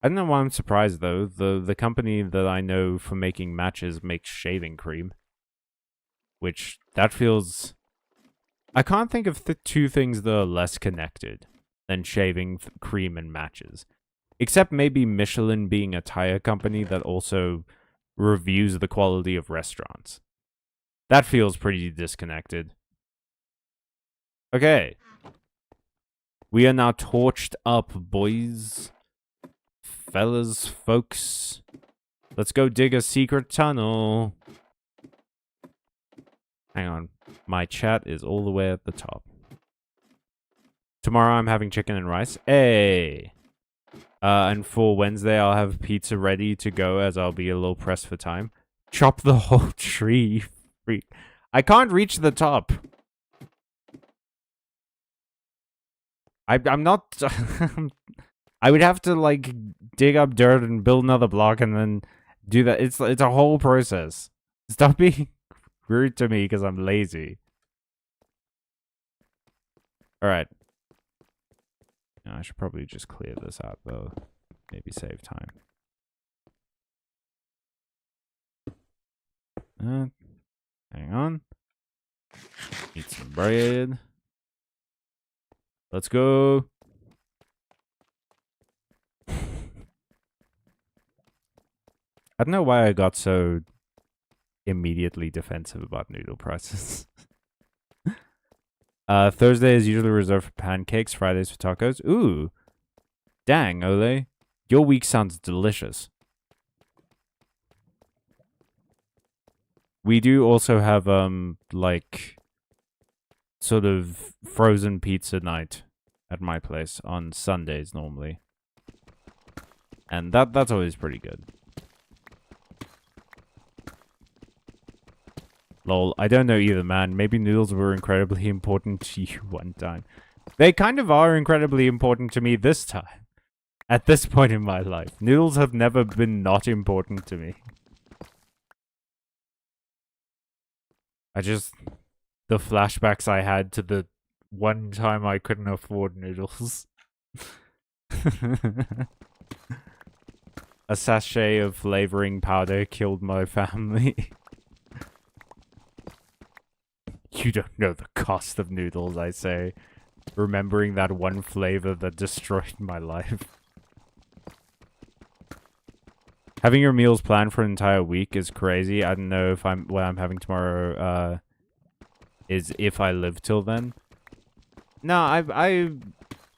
I don't know why I'm surprised, though. The company that I know for making matches makes shaving cream. Which, that feels... I can't think of two things that are less connected than shaving cream and matches. Except maybe Michelin being a tire company that also reviews the quality of restaurants. That feels pretty disconnected. Okay. We are now torched up, boys. Fellas, folks. Let's go dig a secret tunnel. Hang on. My chat is all the way at the top. Tomorrow I'm having chicken and rice. Hey! And for Wednesday I'll have pizza ready to go as I'll be a little pressed for time. Chop the whole tree. Freak. I can't reach the top. I'm not... I would have to, like, dig up dirt and build another block and then do that. It's a whole process. Stop being rude to me because I'm lazy. Alright. I should probably just clear this out, though. Maybe save time. Hang on. Eat some bread. Let's go. I don't know why I got so immediately defensive about noodle prices. Thursday is usually reserved for pancakes, Fridays for tacos. Ooh. Dang, Ole. Your week sounds delicious. We do also have, like, sort of frozen pizza night at my place on Sundays normally. And that's always pretty good. Lol, I don't know either, man. Maybe noodles were incredibly important to you one time. They kind of are incredibly important to me this time. At this point in my life. Noodles have never been not important to me. The flashbacks I had to the one time I couldn't afford noodles. A sachet of flavoring powder killed my family. You don't know the cost of noodles, I say. Remembering that one flavor that destroyed my life. Having your meals planned for an entire week is crazy. I don't know if what I'm having tomorrow is if I live till then. No, I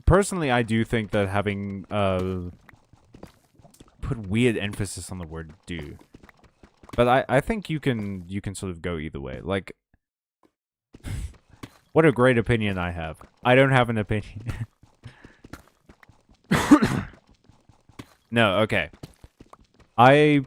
personally I do think that having put weird emphasis on the word do. But I think you can sort of go either way. Like what a great opinion I have. I don't have an opinion. No, okay. I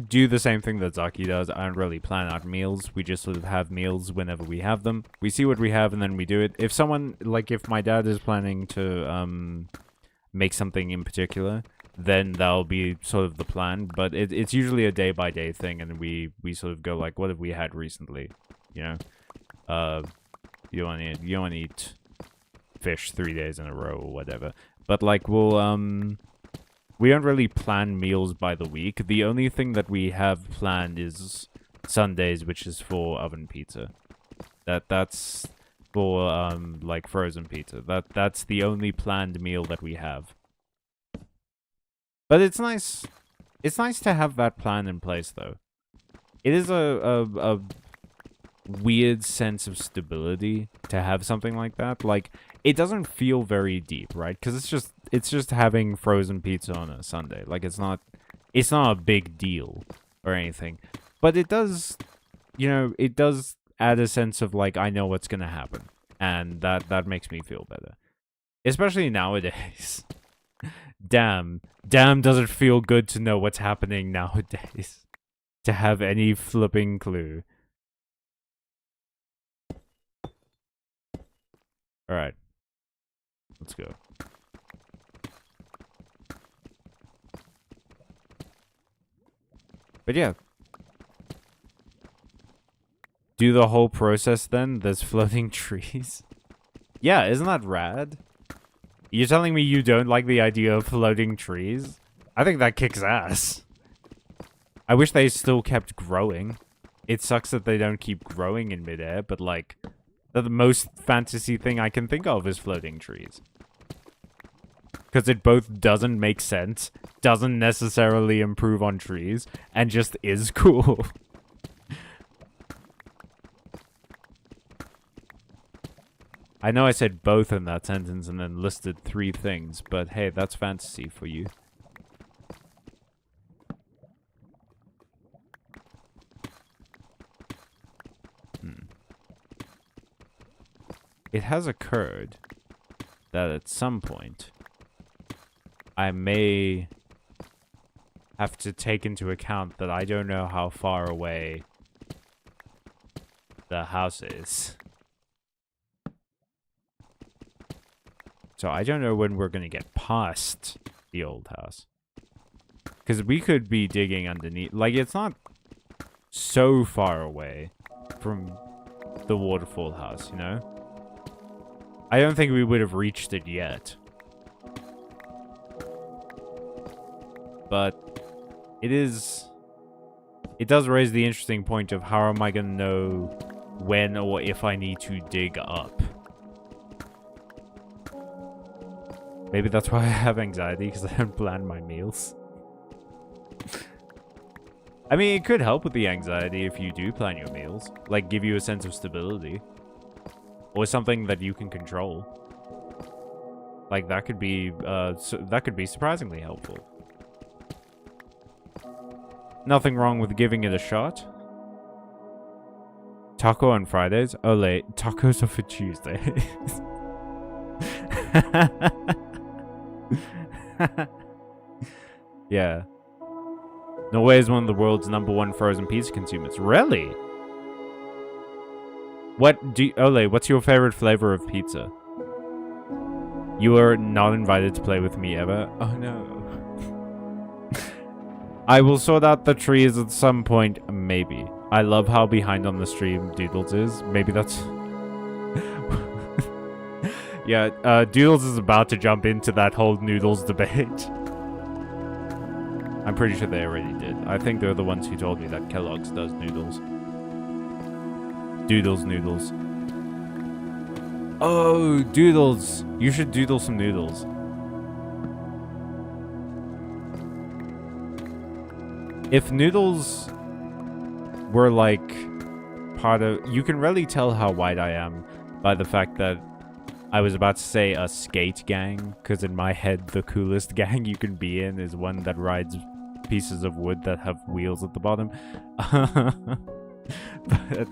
do the same thing that Zaki does. I don't really plan out meals. We just sort of have meals whenever we have them. We see what we have and then we do it. If someone, like if my dad is planning to make something in particular, then that'll be sort of the plan. But it's usually a day-by-day thing, and we sort of go like, what have we had recently? You know? You want to eat fish 3 days in a row or whatever. But like we don't really plan meals by the week. The only thing that we have planned is Sundays, which is for oven pizza. That's for like frozen pizza. That's the only planned meal that we have. But it's nice. It's nice to have that plan in place, though. It is a weird sense of stability to have something like that. Like, it doesn't feel very deep, right? Because it's just having frozen pizza on a Sunday. Like, it's not a big deal or anything. But it does, you know, it does add a sense of, like, I know what's gonna happen. And that makes me feel better. Especially nowadays. Damn does it feel good to know what's happening nowadays. To have any flipping clue. Alright. Let's go. But yeah. Do the whole process then? There's floating trees? Yeah, isn't that rad? You're telling me you don't like the idea of floating trees? I think that kicks ass. I wish they still kept growing. It sucks that they don't keep growing in midair, but like... The most fantasy thing I can think of is floating trees. Because it both doesn't make sense, doesn't necessarily improve on trees, and just is cool. I know I said both in that sentence and then listed 3 things, but hey, that's fantasy for you. It has occurred that at some point, I may have to take into account that I don't know how far away the house is. So I don't know when we're going to get past the old house. Because we could be digging underneath. Like, it's not so far away from the waterfall house, you know? I don't think we would have reached it yet. But it does raise the interesting point of how am I going to know when or if I need to dig up. Maybe that's why I have anxiety, because I don't plan my meals. I mean, it could help with the anxiety if you do plan your meals. Like, give you a sense of stability. Or something that you can control. Like, that could be surprisingly helpful. Nothing wrong with giving it a shot. Taco on Fridays? Ole, tacos are for Tuesdays. Yeah. Norway is one of the world's #1 frozen pizza consumers. Really? Ole, what's your favorite flavor of pizza? You are not invited to play with me ever. Oh no. I will sort out the trees at some point, maybe. I love how behind on the stream Doodles is. Maybe that's... Yeah, Doodles is about to jump into that whole noodles debate. I'm pretty sure they already did. I think they're the ones who told me that Kellogg's does noodles. Doodles noodles. Oh, Doodles. You should doodle some noodles. If noodles were like part of... You can really tell how white I am by the fact that I was about to say a skate gang, because in my head the coolest gang you can be in is one that rides pieces of wood that have wheels at the bottom. But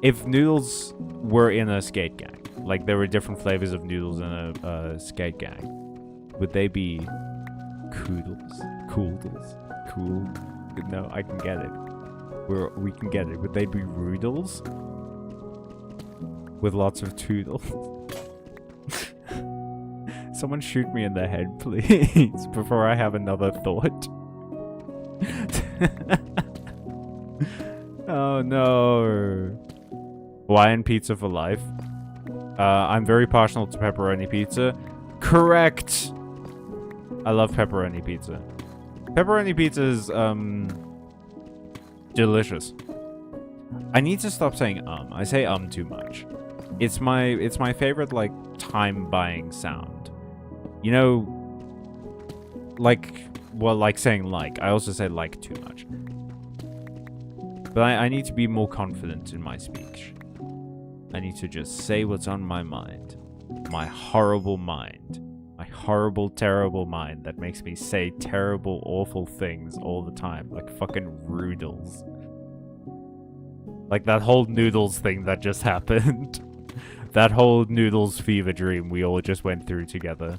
if noodles were in a skate gang, like there were different flavors of noodles in a skate gang, would they be coodles? Cooldles? Cool? No, I can get it. We can get it. Would they be roodles? With lots of toodles? Someone shoot me in the head, please, before I have another thought. Oh no. Hawaiian pizza for life. I'm very partial to pepperoni pizza. Correct! I love pepperoni pizza. Pepperoni pizza is, delicious. I need to stop saying I say too much. It's my favorite, like, time-buying sound. You know, like, well, like saying like. I also say like too much. But I need to be more confident in my speech. I need to just say what's on my mind. My horrible mind. My horrible, terrible mind that makes me say terrible, awful things all the time. Like fucking roodles. Like that whole noodles thing that just happened. That whole noodles fever dream we all just went through together.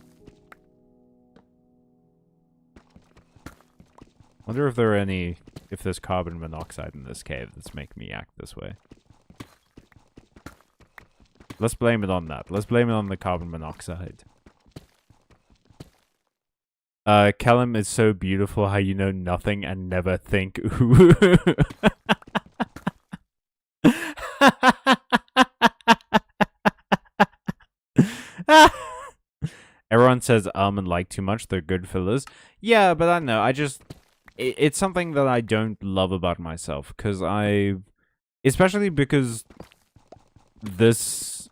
Wonder if if there's carbon monoxide in this cave that's making me act this way. Let's blame it on that. Let's blame it on the carbon monoxide. Callum is so beautiful how you know nothing and never think ooh. Everyone says and like too much. They're good fillers. Yeah, but I don't know. It's something that I don't love about myself. Especially because this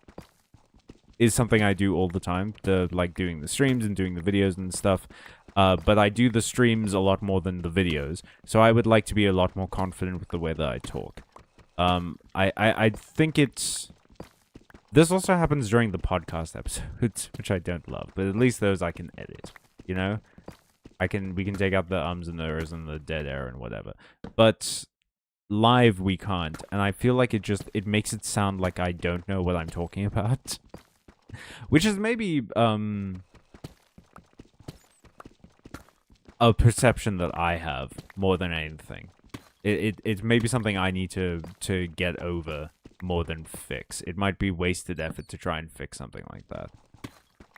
is something I do all the time. Like doing the streams and doing the videos and stuff. But I do the streams a lot more than the videos. So I would like to be a lot more confident with the way that I talk. I think it's... This also happens during the podcast episodes, which I don't love. But at least those I can edit, you know? We can take out the ums and the ers and the dead air and whatever. But live we can't. And I feel like it makes it sound like I don't know what I'm talking about. Which is maybe, a perception that I have more than anything. It's maybe something I need to get over more than fix. It might be wasted effort to try and fix something like that.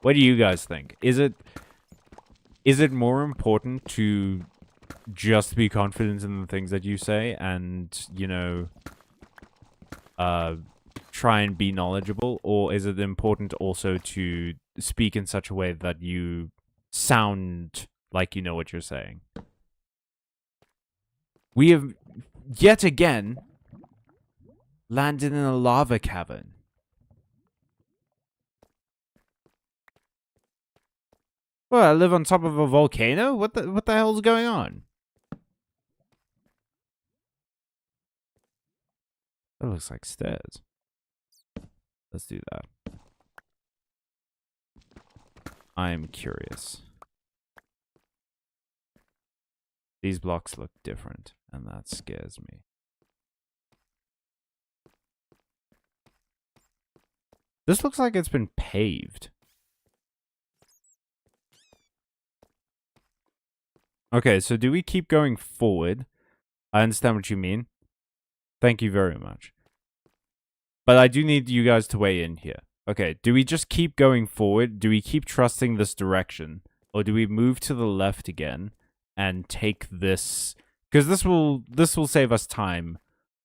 What do you guys think? Is it more important to just be confident in the things that you say and, you know, try and be knowledgeable? Or is it important also to speak in such a way that you sound like you know what you're saying? We have yet again landed in a lava cavern. Well, I live on top of a volcano? What the hell's going on? That looks like stairs. Let's do that. I am curious. These blocks look different, and that scares me. This looks like it's been paved. Okay, so do we keep going forward? I understand what you mean. Thank you very much. But I do need you guys to weigh in here. Okay, do we just keep going forward? Do we keep trusting this direction? Or do we move to the left again and take this? Because this will save us time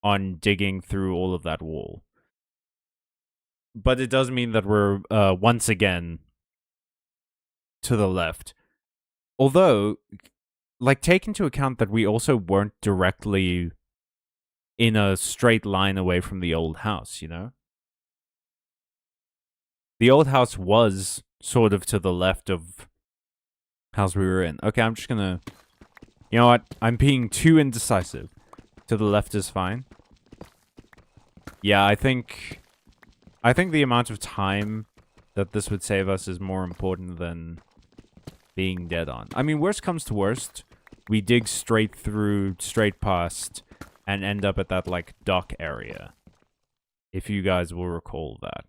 on digging through all of that wall. But it does mean that we're once again to the left. Although, like, take into account that we also weren't directly in a straight line away from the old house, you know? The old house was sort of to the left of house we were in. Okay, I'm just gonna... You know what? I'm being too indecisive. To the left is fine. Yeah, I think the amount of time that this would save us is more important than being dead on. I mean, worst comes to worst, we dig straight through, straight past, and end up at that, like, dock area. If you guys will recall that.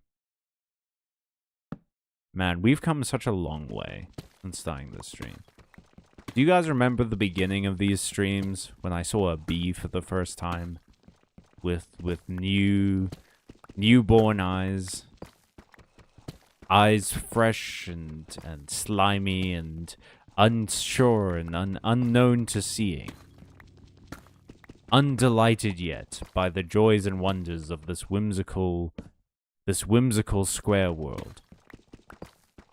Man, we've come such a long way since starting this stream. Do you guys remember the beginning of these streams when I saw a bee for the first time? With newborn eyes. Eyes fresh and slimy and unsure and unknown to seeing. Undelighted yet by the joys and wonders of this whimsical square world.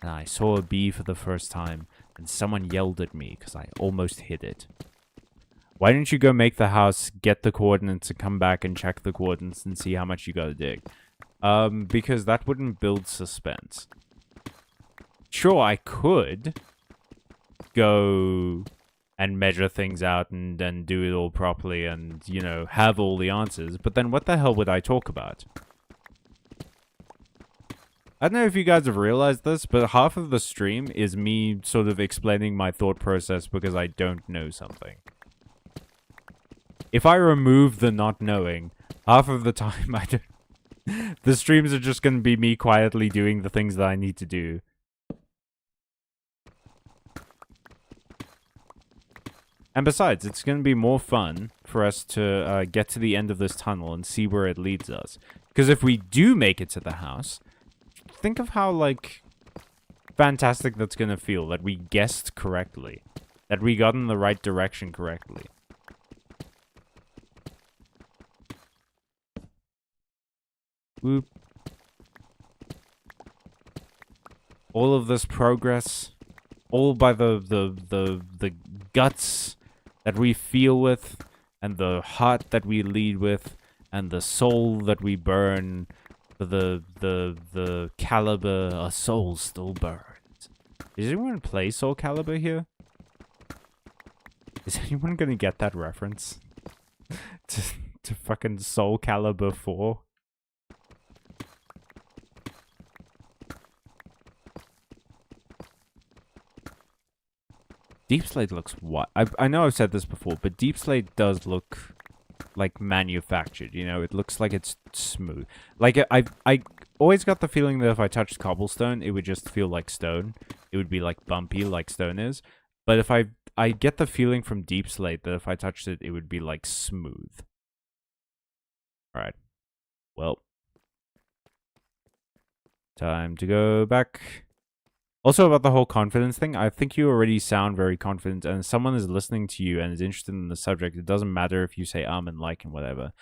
And I saw a bee for the first time, and someone yelled at me because I almost hit it. Why don't you go make the house, get the coordinates, and come back and check the coordinates and see how much you gotta dig? Because that wouldn't build suspense. Sure, I could go and measure things out and then do it all properly and, you know, have all the answers, but then what the hell would I talk about? I don't know if you guys have realized this, but half of the stream is me sort of explaining my thought process because I don't know something. If I remove the not knowing, half of the time I don't... the streams are just going to be me quietly doing the things that I need to do. And besides, it's going to be more fun for us to get to the end of this tunnel and see where it leads us. Because if we do make it to the house... Think of how, like, fantastic that's gonna feel. That we guessed correctly. That we got in the right direction correctly. Whoop. All of this progress. All by the guts that we feel with. And the heart that we lead with. And the soul that we burn. The caliber, a soul still burns. Does anyone play Soul Calibur here? Is anyone gonna get that reference? to fucking Soul Calibur 4? Deep Slate looks what? I know I've said this before, but Deep Slate does look... like manufactured, you know, it looks like it's smooth. Like I always got the feeling that if I touched cobblestone, it would just feel like stone. It would be like bumpy like stone is. But if I get the feeling from Deep Slate that if I touched it, it would be like smooth. Alright. Well. Time to go back. Also, about the whole confidence thing, I think you already sound very confident, and if someone is listening to you and is interested in the subject, it doesn't matter if you say and like and whatever.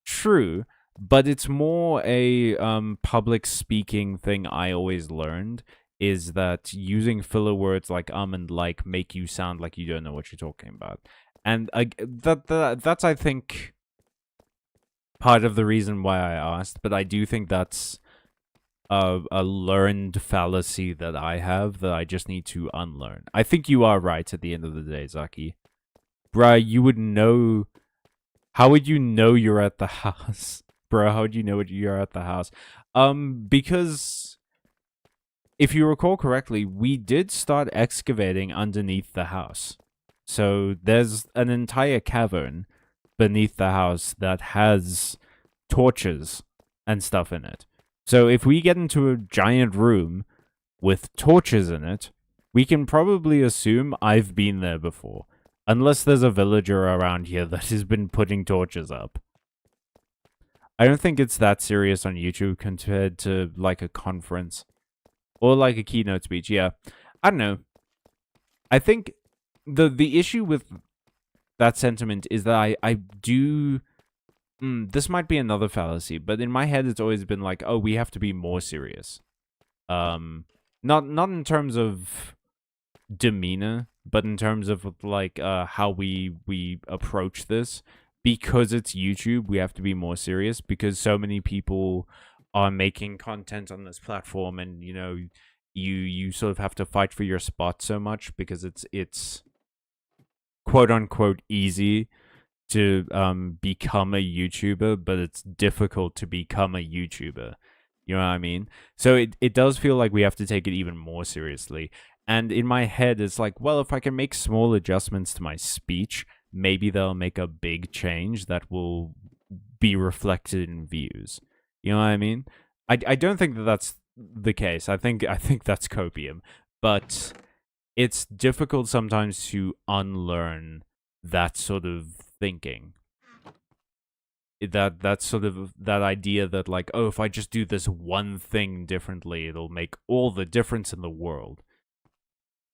True, but it's more a public speaking thing I always learned, is that using filler words like and like make you sound like you don't know what you're talking about. And that's, I think, part of the reason why I asked, but I do think that's a learned fallacy that I have that I just need to unlearn. I think you are right at the end of the day, Zaki. Bruh, you would know. How would you know you're at the house? Bruh, how would you know you're at the house? Because if you recall correctly, we did start excavating underneath the house. So there's an entire cavern beneath the house that has torches and stuff in it. So if we get into a giant room with torches in it, we can probably assume I've been there before. Unless there's a villager around here that has been putting torches up. I don't think it's that serious on YouTube compared to like a conference. Or like a keynote speech, yeah. I don't know. I think the issue with that sentiment is that I do... this might be another fallacy, but in my head it's always been like, oh, we have to be more serious. Not in terms of demeanor, but in terms of like how we approach this. Because it's YouTube, we have to be more serious, because so many people are making content on this platform, and you know, you sort of have to fight for your spot so much, because it's quote unquote easy to become a YouTuber, but it's difficult to become a YouTuber. You know what I mean? So it does feel like we have to take it even more seriously. And in my head, it's like, well, if I can make small adjustments to my speech, maybe they'll make a big change that will be reflected in views. You know what I mean? I don't think that that's the case. I think that's copium. But it's difficult sometimes to unlearn that sort of thinking. That sort of that idea that like, oh, if I just do this one thing differently, it'll make all the difference in the world.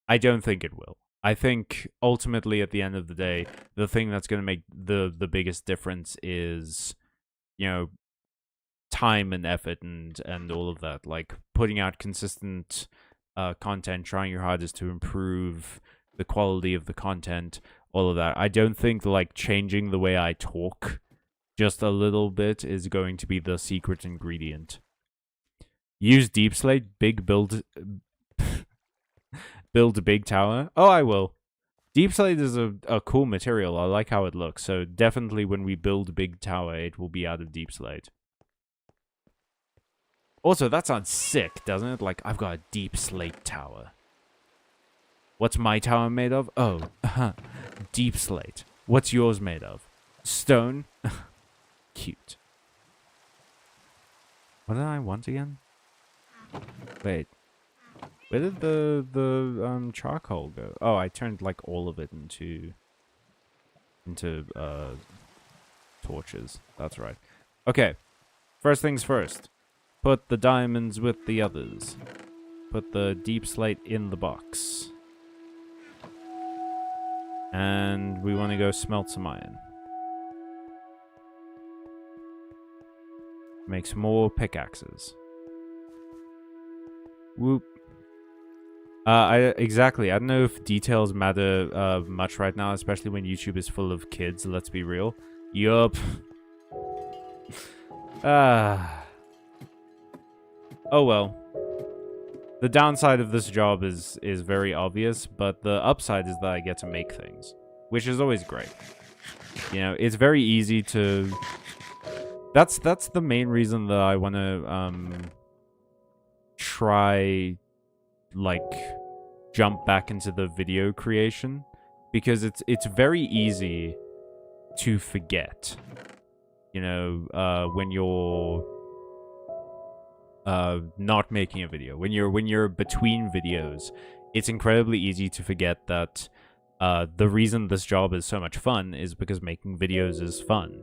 I don't think it will. I think ultimately at the end of the day, the thing that's going to make the biggest difference is, you know, time and effort and all of that. Like putting out consistent content, trying your hardest to improve the quality of the content, all of that. I don't think like changing the way I talk just a little bit is going to be the secret ingredient. Use deep slate, build a big tower. Oh, I will. Deep slate is a cool material. I like how it looks. So definitely when we build a big tower, it will be out of deep slate. Also, that sounds sick, doesn't it? Like, I've got a deep slate tower. What's my tower made of? Oh, deep slate. What's yours made of? Stone? Cute. What did I want again? Wait. Where did the charcoal go? Oh, I turned like all of it into torches. That's right. Okay. First things first. Put the diamonds with the others. Put the deep slate in the box. And we want to go smelt some iron. Make some more pickaxes. Whoop. Exactly. I don't know if details matter much right now, especially when YouTube is full of kids. Let's be real. Yup. Oh well. The downside of this job is very obvious, but the upside is that I get to make things, which is always great. You know, it's very easy to... That's the main reason that I want to try, like, jump back into the video creation, because it's very easy to forget. You know, when you're not making a video, when you're between videos, it's incredibly easy to forget that the reason this job is so much fun is because making videos is fun.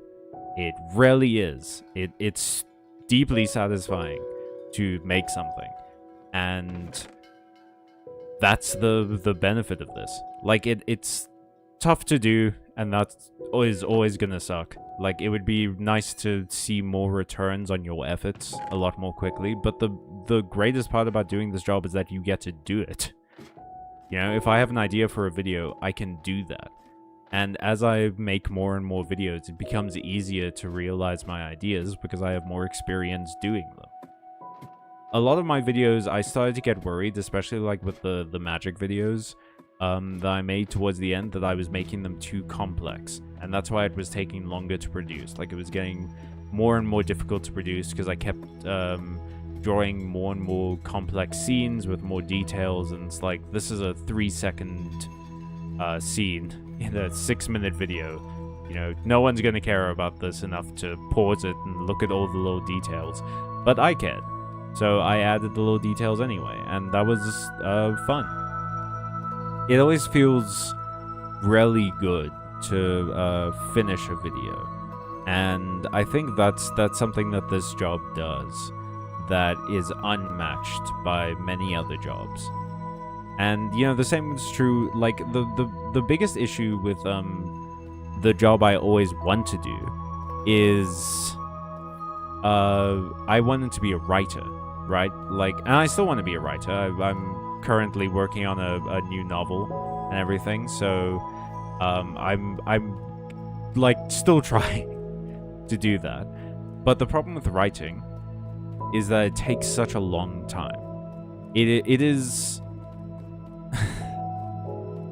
It really is. It's deeply satisfying to make something. And that's the benefit of this. Like, it's tough to do, and that's always gonna suck. Like, it would be nice to see more returns on your efforts a lot more quickly, but the greatest part about doing this job is that you get to do it. You know, if I have an idea for a video, I can do that. And as I make more and more videos, it becomes easier to realize my ideas because I have more experience doing them. A lot of my videos, I started to get worried, especially like with the magic videos that I made towards the end, that I was making them too complex. And that's why it was taking longer to produce. Like, it was getting more and more difficult to produce because I kept drawing more and more complex scenes with more details. And it's like, this is a 3-second scene in a 6-minute video. You know, no one's going to care about this enough to pause it and look at all the little details. But I cared. So I added the little details anyway, and that was fun. It always feels really good to finish a video. And I think that's something that this job does that is unmatched by many other jobs. And, you know, the same is true, like, the biggest issue with the job I always want to do is I wanted to be a writer, right? Like, and I still want to be a writer. I'm currently working on a new novel and everything, so I'm like still trying to do that. But the problem with writing is that it takes such a long time. It is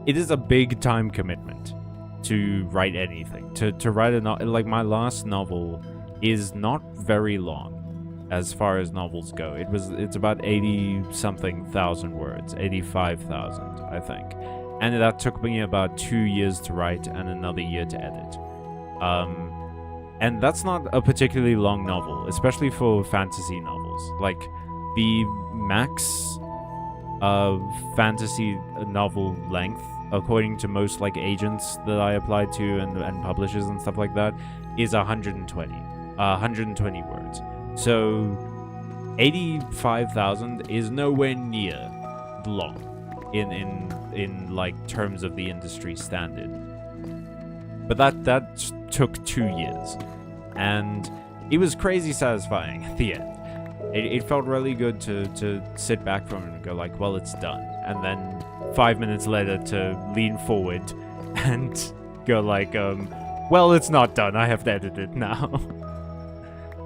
it is a big time commitment to write anything. To write a novel, like my last novel is not very long as far as novels go. It's about 80-something thousand words, 85,000, I think. And that took me about 2 years to write and another year to edit. And that's not a particularly long novel, especially for fantasy novels. Like, the max of fantasy novel length, according to most like agents that I applied to and publishers and stuff like that, is 120 words. So 85,000 is nowhere near long in like terms of the industry standard. But that took 2 years, and it was crazy satisfying at the end. It felt really good to sit back from it and go like, well, it's done. And then 5 minutes later to lean forward and go like, well, it's not done. I have to edit it now.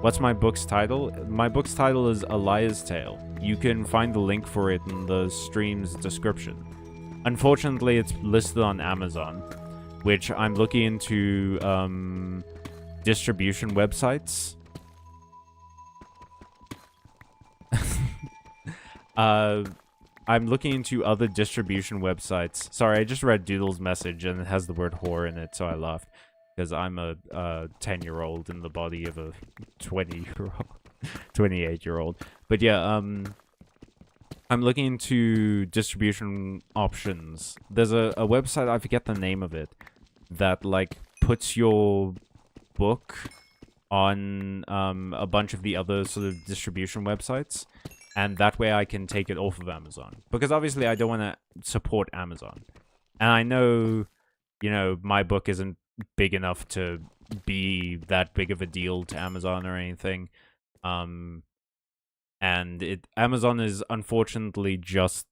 What's my book's title? My book's title is A Liar's Tale. You can find the link for it in the stream's description. Unfortunately, it's listed on Amazon, which I'm looking into distribution websites. I'm looking into other distribution websites. Sorry, I just read Doodle's message and it has the word whore in it, so I laughed. Because I'm a 10-year-old in the body of a 20-year-old, 28-year-old. But yeah, I'm looking into distribution options. There's a website, I forget the name of it, that like puts your book on a bunch of the other sort of distribution websites, and that way I can take it off of Amazon. Because obviously I don't want to support Amazon. And I know, you know, my book isn't big enough to be that big of a deal to Amazon or anything. And Amazon is unfortunately just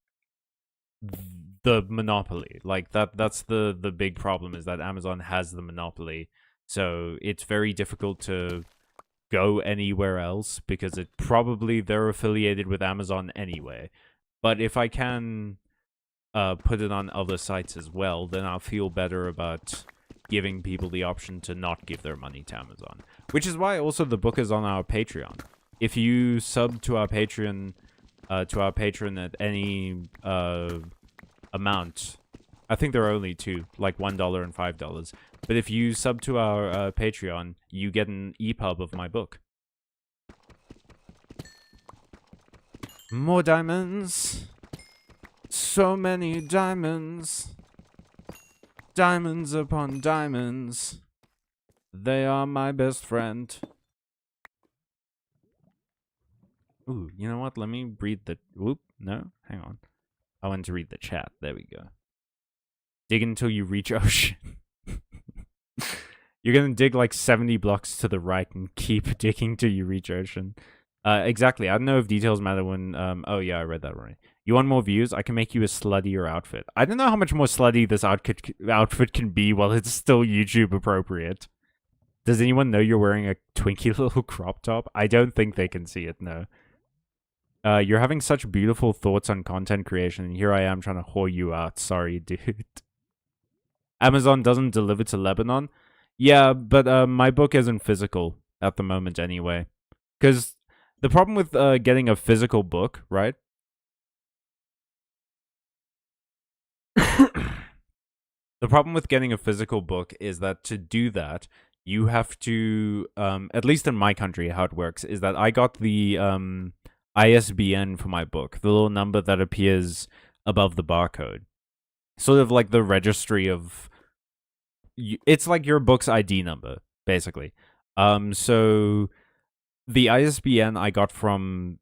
the monopoly. Like that's the big problem, is that Amazon has the monopoly. So it's very difficult to go anywhere else because they're affiliated with Amazon anyway. But if I can put it on other sites as well, then I'll feel better about giving people the option to not give their money to Amazon. Which is why also the book is on our Patreon. If you sub to our Patreon at any amount, I think there are only two, like $1 and $5. But if you sub to our Patreon, you get an EPUB of my book. More diamonds. So many diamonds. Diamonds upon diamonds. They are my best friend. Ooh, you know what? Let me read the... Whoop, no, hang on. I want to read the chat. There we go. Dig until you reach ocean. You're gonna dig like 70 blocks to the right and keep digging till you reach ocean. Exactly. I don't know if details matter when. Oh yeah, I read that right. You want more views? I can make you a sluttier outfit. I don't know how much more slutty this outfit can be while it's still YouTube appropriate. Does anyone know you're wearing a twinky little crop top? I don't think they can see it, no. You're having such beautiful thoughts on content creation, and here I am trying to whore you out. Sorry, dude. Amazon doesn't deliver to Lebanon? Yeah, but my book isn't physical at the moment anyway. Because the problem with getting a physical book, right? The problem with getting a physical book is that to do that, you have to, at least in my country, how it works is that I got the ISBN for my book, the little number that appears above the barcode. Sort of like the registry of... It's like your book's ID number, basically. So the ISBN I got from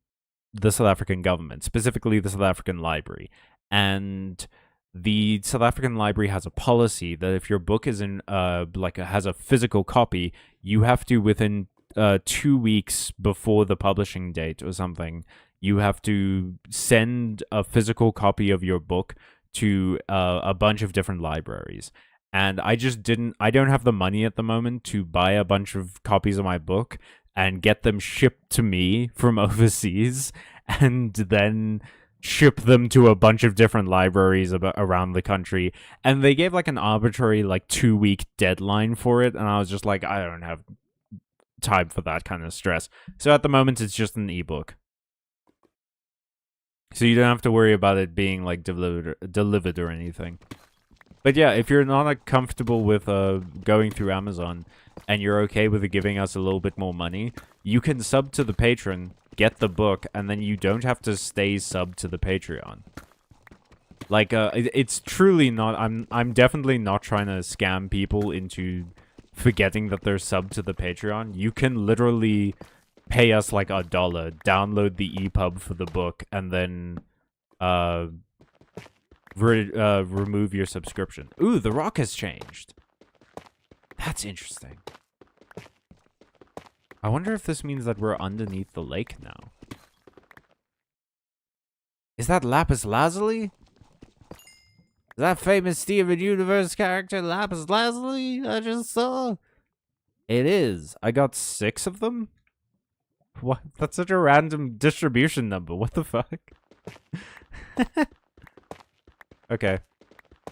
the South African government, specifically the South African Library. And the South African Library has a policy that if your book is in has a physical copy, you have to within 2 weeks before the publishing date or something, you have to send a physical copy of your book to a bunch of different libraries. And I don't have the money at the moment to buy a bunch of copies of my book and get them shipped to me from overseas and then ship them to a bunch of different libraries around the country. And they gave like an arbitrary 2-week deadline for it, and I was just like, I don't have time for that kind of stress. So at the moment it's just an ebook. So you don't have to worry about it being delivered or anything. But yeah, if you're not comfortable with going through Amazon and you're okay with giving us a little bit more money, you can sub to the Patreon, get the book, and then you don't have to stay sub to the Patreon. It's truly not... I'm definitely not trying to scam people into forgetting that they're sub to the Patreon. You can literally pay us $1, download the EPUB for the book, and then remove your subscription. Ooh, the rock has changed. That's interesting. I wonder if this means that we're underneath the lake now. Is that Lapis Lazuli? Is that famous Steven Universe character Lapis Lazuli I just saw? It is. I got 6 of them? What? That's such a random distribution number. What the fuck? Okay.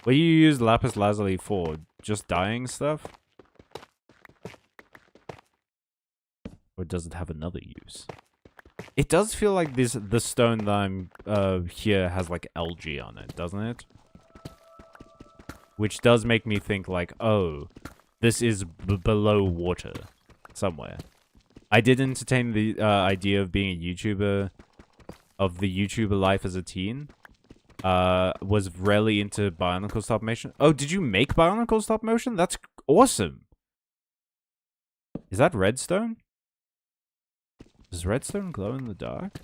What do you use Lapis Lazuli for? Just dyeing stuff? Or does it have another use? It does feel like the stone that I'm here has algae on it, doesn't it? Which does make me think oh, this is below water somewhere. I did entertain the idea of being a YouTuber, of the YouTuber life as a teen. Was really into Bionicle stop motion. Oh, did you make Bionicle stop motion? That's awesome. Is that redstone? Does redstone glow in the dark?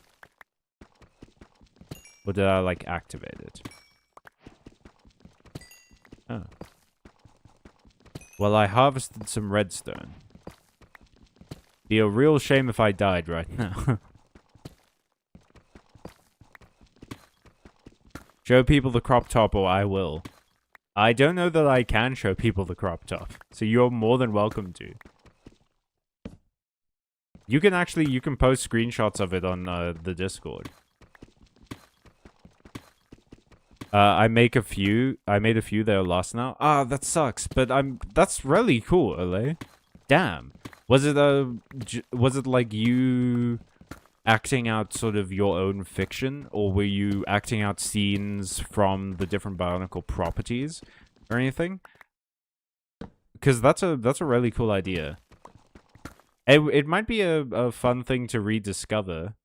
Or did I activate it? Oh. Well, I harvested some redstone. Be a real shame if I died right now. Show people the crop top or I will. I don't know that I can show people the crop top, so you're more than welcome to. You can post screenshots of it on the Discord. I made a few there last now. Ah, that sucks, but that's really cool, Ole. Damn. Was it like you acting out sort of your own fiction, or were you acting out scenes from the different Bionicle properties or anything? Because that's a really cool idea. It might be a fun thing to rediscover.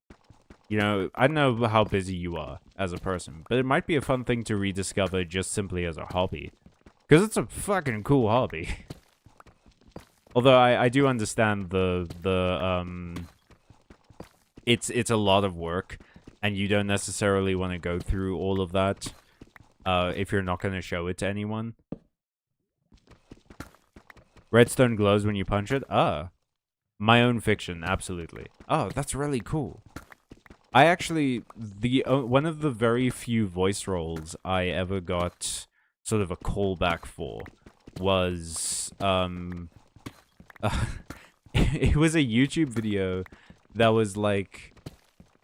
You know, I don't know how busy you are as a person, but it might be a fun thing to rediscover just simply as a hobby. Because it's a fucking cool hobby. Although I do understand it's a lot of work, and you don't necessarily want to go through all of that if you're not going to show it to anyone. Redstone glows when you punch it? My own fiction, absolutely. Oh, that's really cool. I actually, one of the very few voice roles I ever got sort of a callback for was, it was a YouTube video that was like,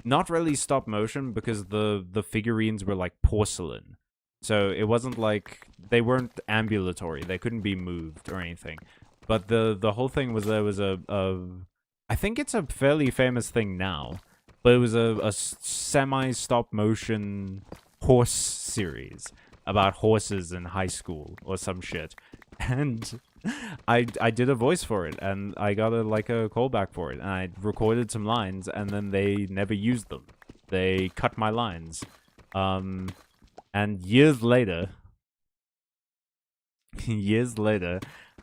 not really stop motion because the figurines were like porcelain. So it wasn't like, they weren't ambulatory, they couldn't be moved or anything. But the whole thing was there was I think it's a fairly famous thing now, but it was a semi-stop motion horse series about horses in high school or some shit. And I did a voice for it, and I got a callback for it, and I recorded some lines, and then they never used them. They cut my lines. And years later,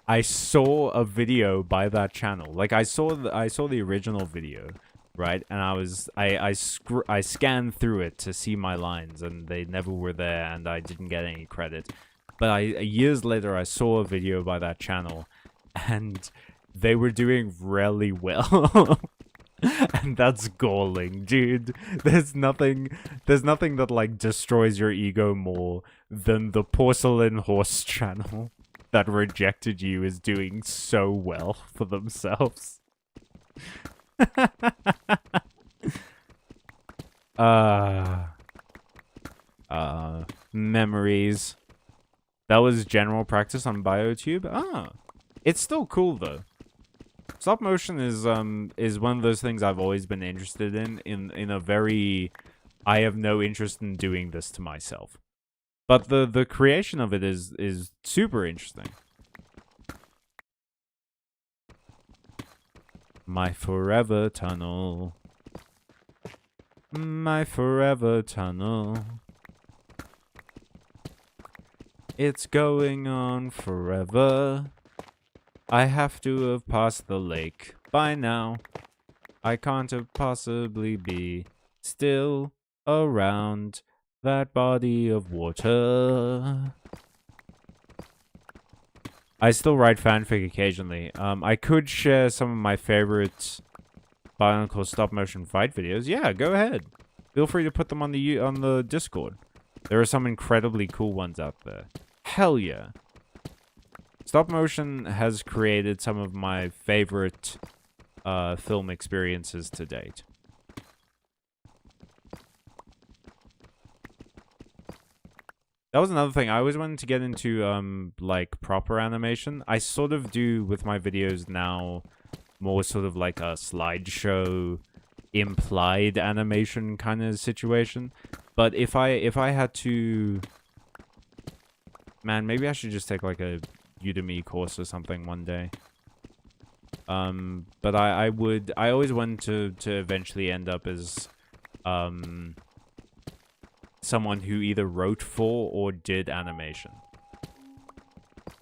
I saw a video by that channel. Like I saw the original video, right? And I scanned through it to see my lines, and they never were there, and I didn't get any credit. But years later, I saw a video by that channel, and they were doing really well. And that's galling, dude. There's nothing that like destroys your ego more than the porcelain horse channel that rejected you is doing so well for themselves. Memories. That was general practice on BioTube. It's still cool though. Stop motion is one of those things I've always been interested in a very, I have no interest in doing this to myself. But the creation of it is super interesting. My forever tunnel. My forever tunnel. It's going on forever. I have to have passed the lake by now. I can't have possibly be still around that body of water. I still write fanfic occasionally. I could share some of my favorite Bionicle stop motion fight videos. Yeah, go ahead. Feel free to put them on the Discord. There are some incredibly cool ones out there. Hell yeah. Stop motion has created some of my favorite film experiences to date. That was another thing. I always wanted to get into like proper animation. I sort of do with my videos now, more sort of like a slideshow implied animation kind of situation. But if I had to, man, maybe I should just take like a Udemy course or something one day. But I always wanted to eventually end up as someone who either wrote for or did animation.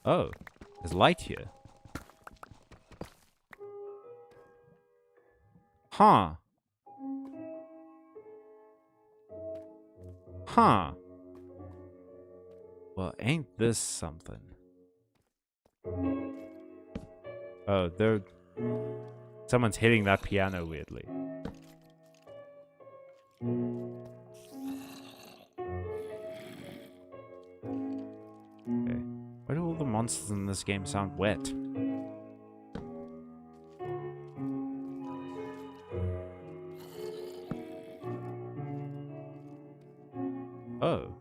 Oh, there's light here. Huh. Huh. Well, ain't this something? Oh, someone's hitting that piano weirdly. Okay. Why do all the monsters in this game sound wet? Oh.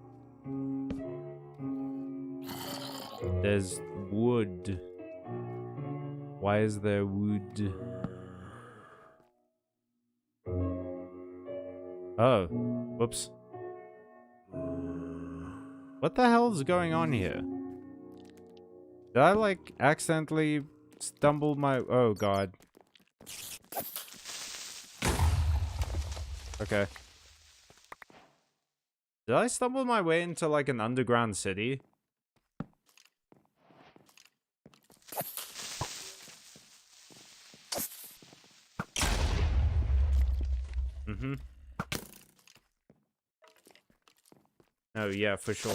There's wood. Why is there wood? Oh. Whoops. What the hell is going on here? Did I, like, accidentally stumble my... Oh, God. Okay. Did I stumble my way into, like, an underground city? Mm-hmm. Oh, yeah, for sure.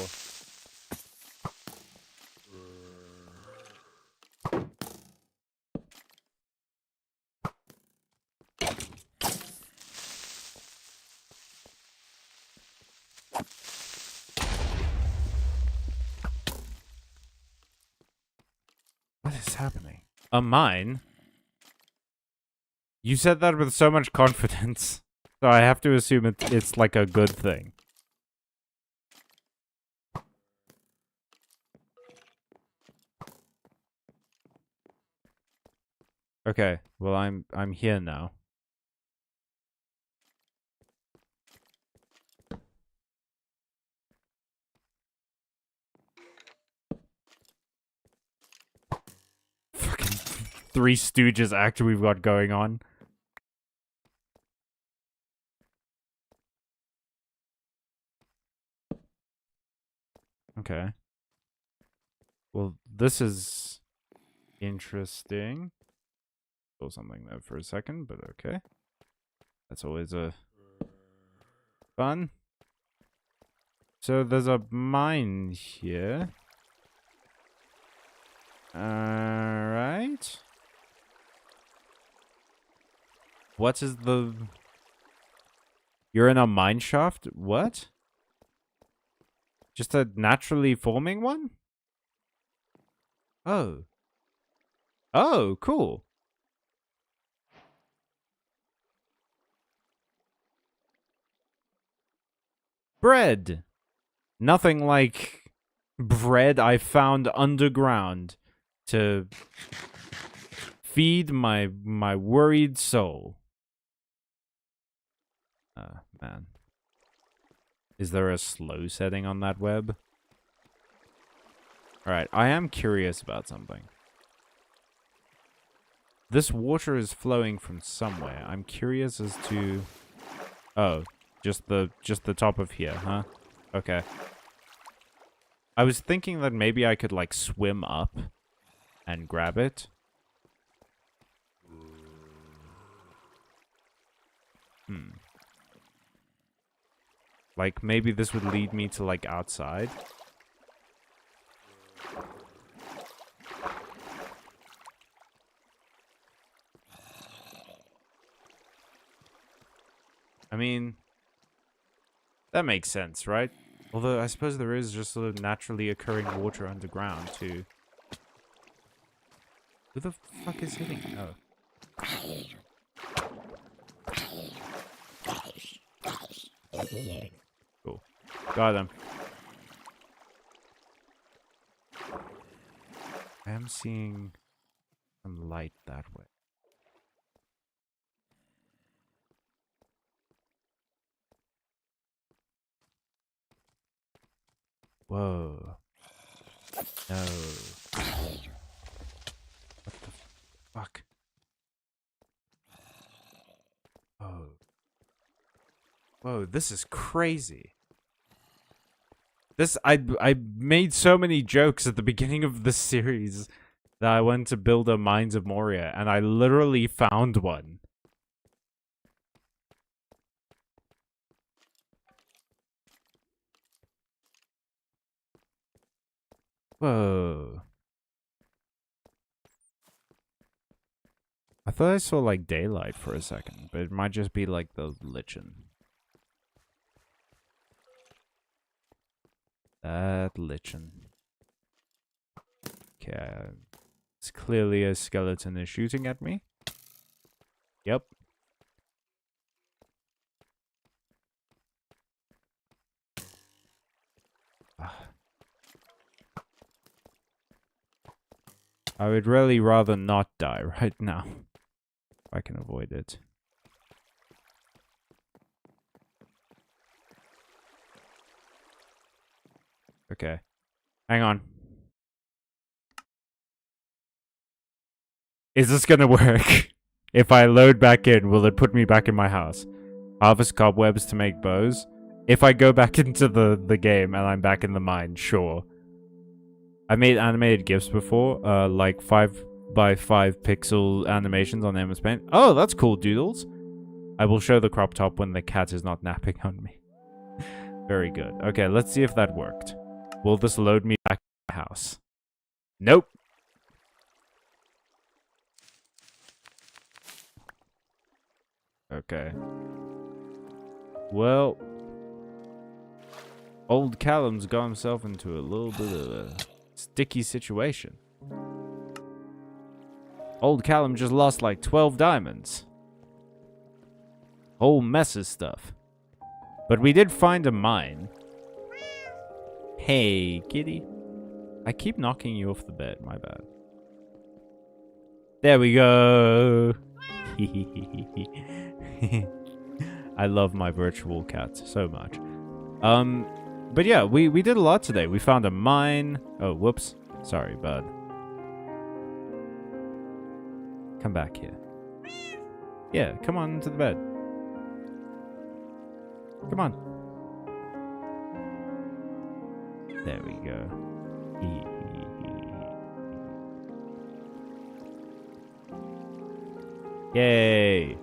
What is happening? A mine? You said that with so much confidence, so I have to assume it's like a good thing. Okay, well I'm here now. Fucking Three Stooges act we've got going on. Okay. Well, this is interesting. Or something there for a second, but okay. That's always a fun. So there's a mine here. Alright. What is the... You're in a mine shaft? What? Just a naturally forming one? Oh. Oh, cool. Bread. Nothing like bread I found underground to feed my worried soul. Man. Is there a slow setting on that web? Alright, I am curious about something. This water is flowing from somewhere. I'm curious as to... Oh, just the top of here, huh? Okay. I was thinking that maybe I could, like, swim up and grab it. Like, maybe this would lead me to, like, outside. I mean, that makes sense, right? Although, I suppose there is just sort of naturally occurring water underground, too. Who the fuck is hitting? Oh. Cool. Got him. I am seeing some light that way. Whoa. No. What the fuck? Oh. Whoa, this is crazy. I made so many jokes at the beginning of the series that I went to build a Mines of Moria, and I literally found one. Whoa. I thought I saw, like, daylight for a second, but it might just be, like, the lichen. That lichen. Okay. It's clearly a skeleton is shooting at me. Yep. I would really rather not die right now. If I can avoid it. Okay. Hang on. Is this gonna work? If I load back in, will it put me back in my house? Harvest cobwebs to make bows? If I go back into the game and I'm back in the mine, sure. I made animated GIFs before, like 5x5 pixel animations on MS Paint. Oh, that's cool, doodles. I will show the crop top when the cat is not napping on me. Very good. Okay, let's see if that worked. Will this load me back to the house? Nope. Okay. Well, old Callum's got himself into a little bit of a sticky situation. Old Callum just lost like 12 diamonds. Whole mess of stuff. But we did find a mine. Hey, kitty. I keep knocking you off the bed, my bad. There we go. I love my virtual cats so much. But yeah, we did a lot today. We found a mine. Oh, whoops. Sorry, bud. Come back here. Yeah, come on to the bed. Come on. There we go. Yay.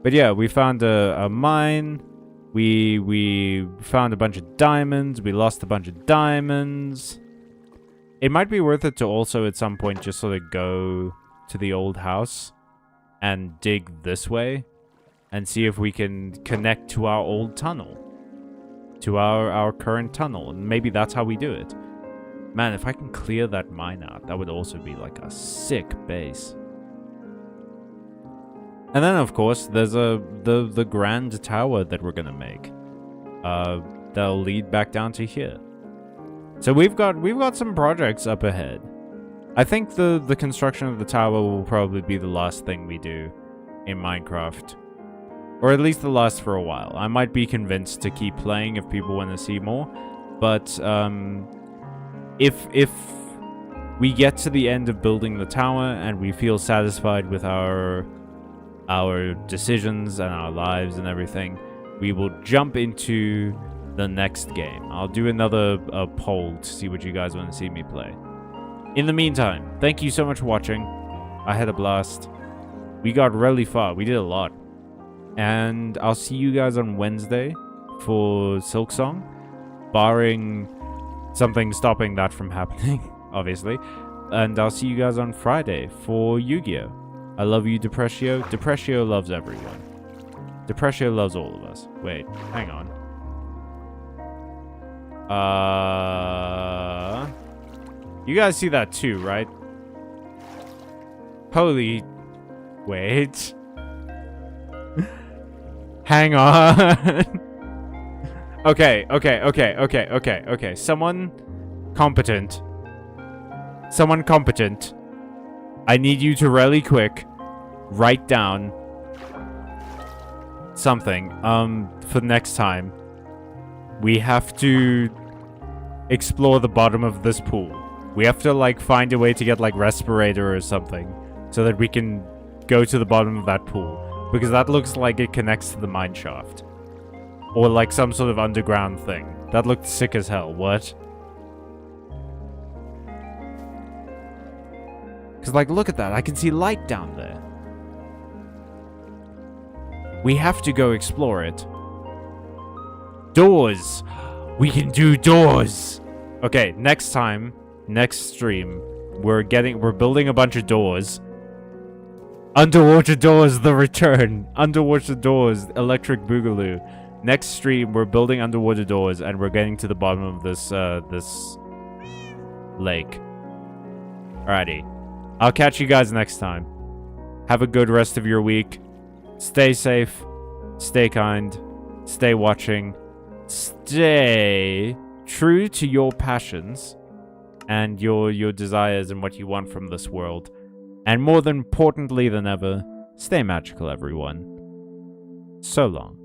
But yeah, we found a mine. We found a bunch of diamonds. We lost a bunch of diamonds. It might be worth it to also at some point just sort of go to the old house and dig this way and see if we can connect to our old tunnel. To our current tunnel. And maybe that's how we do it. Man, if I can clear that mine out, that would also be like a sick base. And then, of course, there's the grand tower that we're gonna make. That'll lead back down to here. So we've got some projects up ahead. I think the construction of the tower will probably be the last thing we do in Minecraft. Or at least the last for a while. I might be convinced to keep playing if people want to see more. But if we get to the end of building the tower and we feel satisfied with our decisions and our lives and everything, we will jump into the next game. I'll do another poll to see what you guys want to see me play. In the meantime, thank you so much for watching. I had a blast. We got really far. We did a lot. And I'll see you guys on Wednesday for Silksong, barring something stopping that from happening, obviously. And I'll see you guys on Friday for Yu-Gi-Oh! I love you, Deprescio. Deprescio loves everyone. Deprescio loves all of us. Wait, hang on. You guys see that too, right? Holy... Wait... Hang on. Okay. Someone competent. I need you to really quick write down something. For next time. We have to explore the bottom of this pool. We have to, like, find a way to get, like, respirator or something so that we can go to the bottom of that pool. Because that looks like it connects to the mine shaft. Or like some sort of underground thing. That looked sick as hell. What? Because like, look at that. I can see light down there. We have to go explore it. Doors. We can do doors. Okay, next time, next stream, we're building a bunch of doors. Underwater Doors, the return. Underwater Doors, Electric Boogaloo. Next stream, we're building underwater doors, and we're getting to the bottom of this, this lake. Alrighty. I'll catch you guys next time. Have a good rest of your week. Stay safe. Stay kind. Stay watching. Stay true to your passions and your desires and what you want from this world. And more than importantly than ever, stay magical, everyone. So long.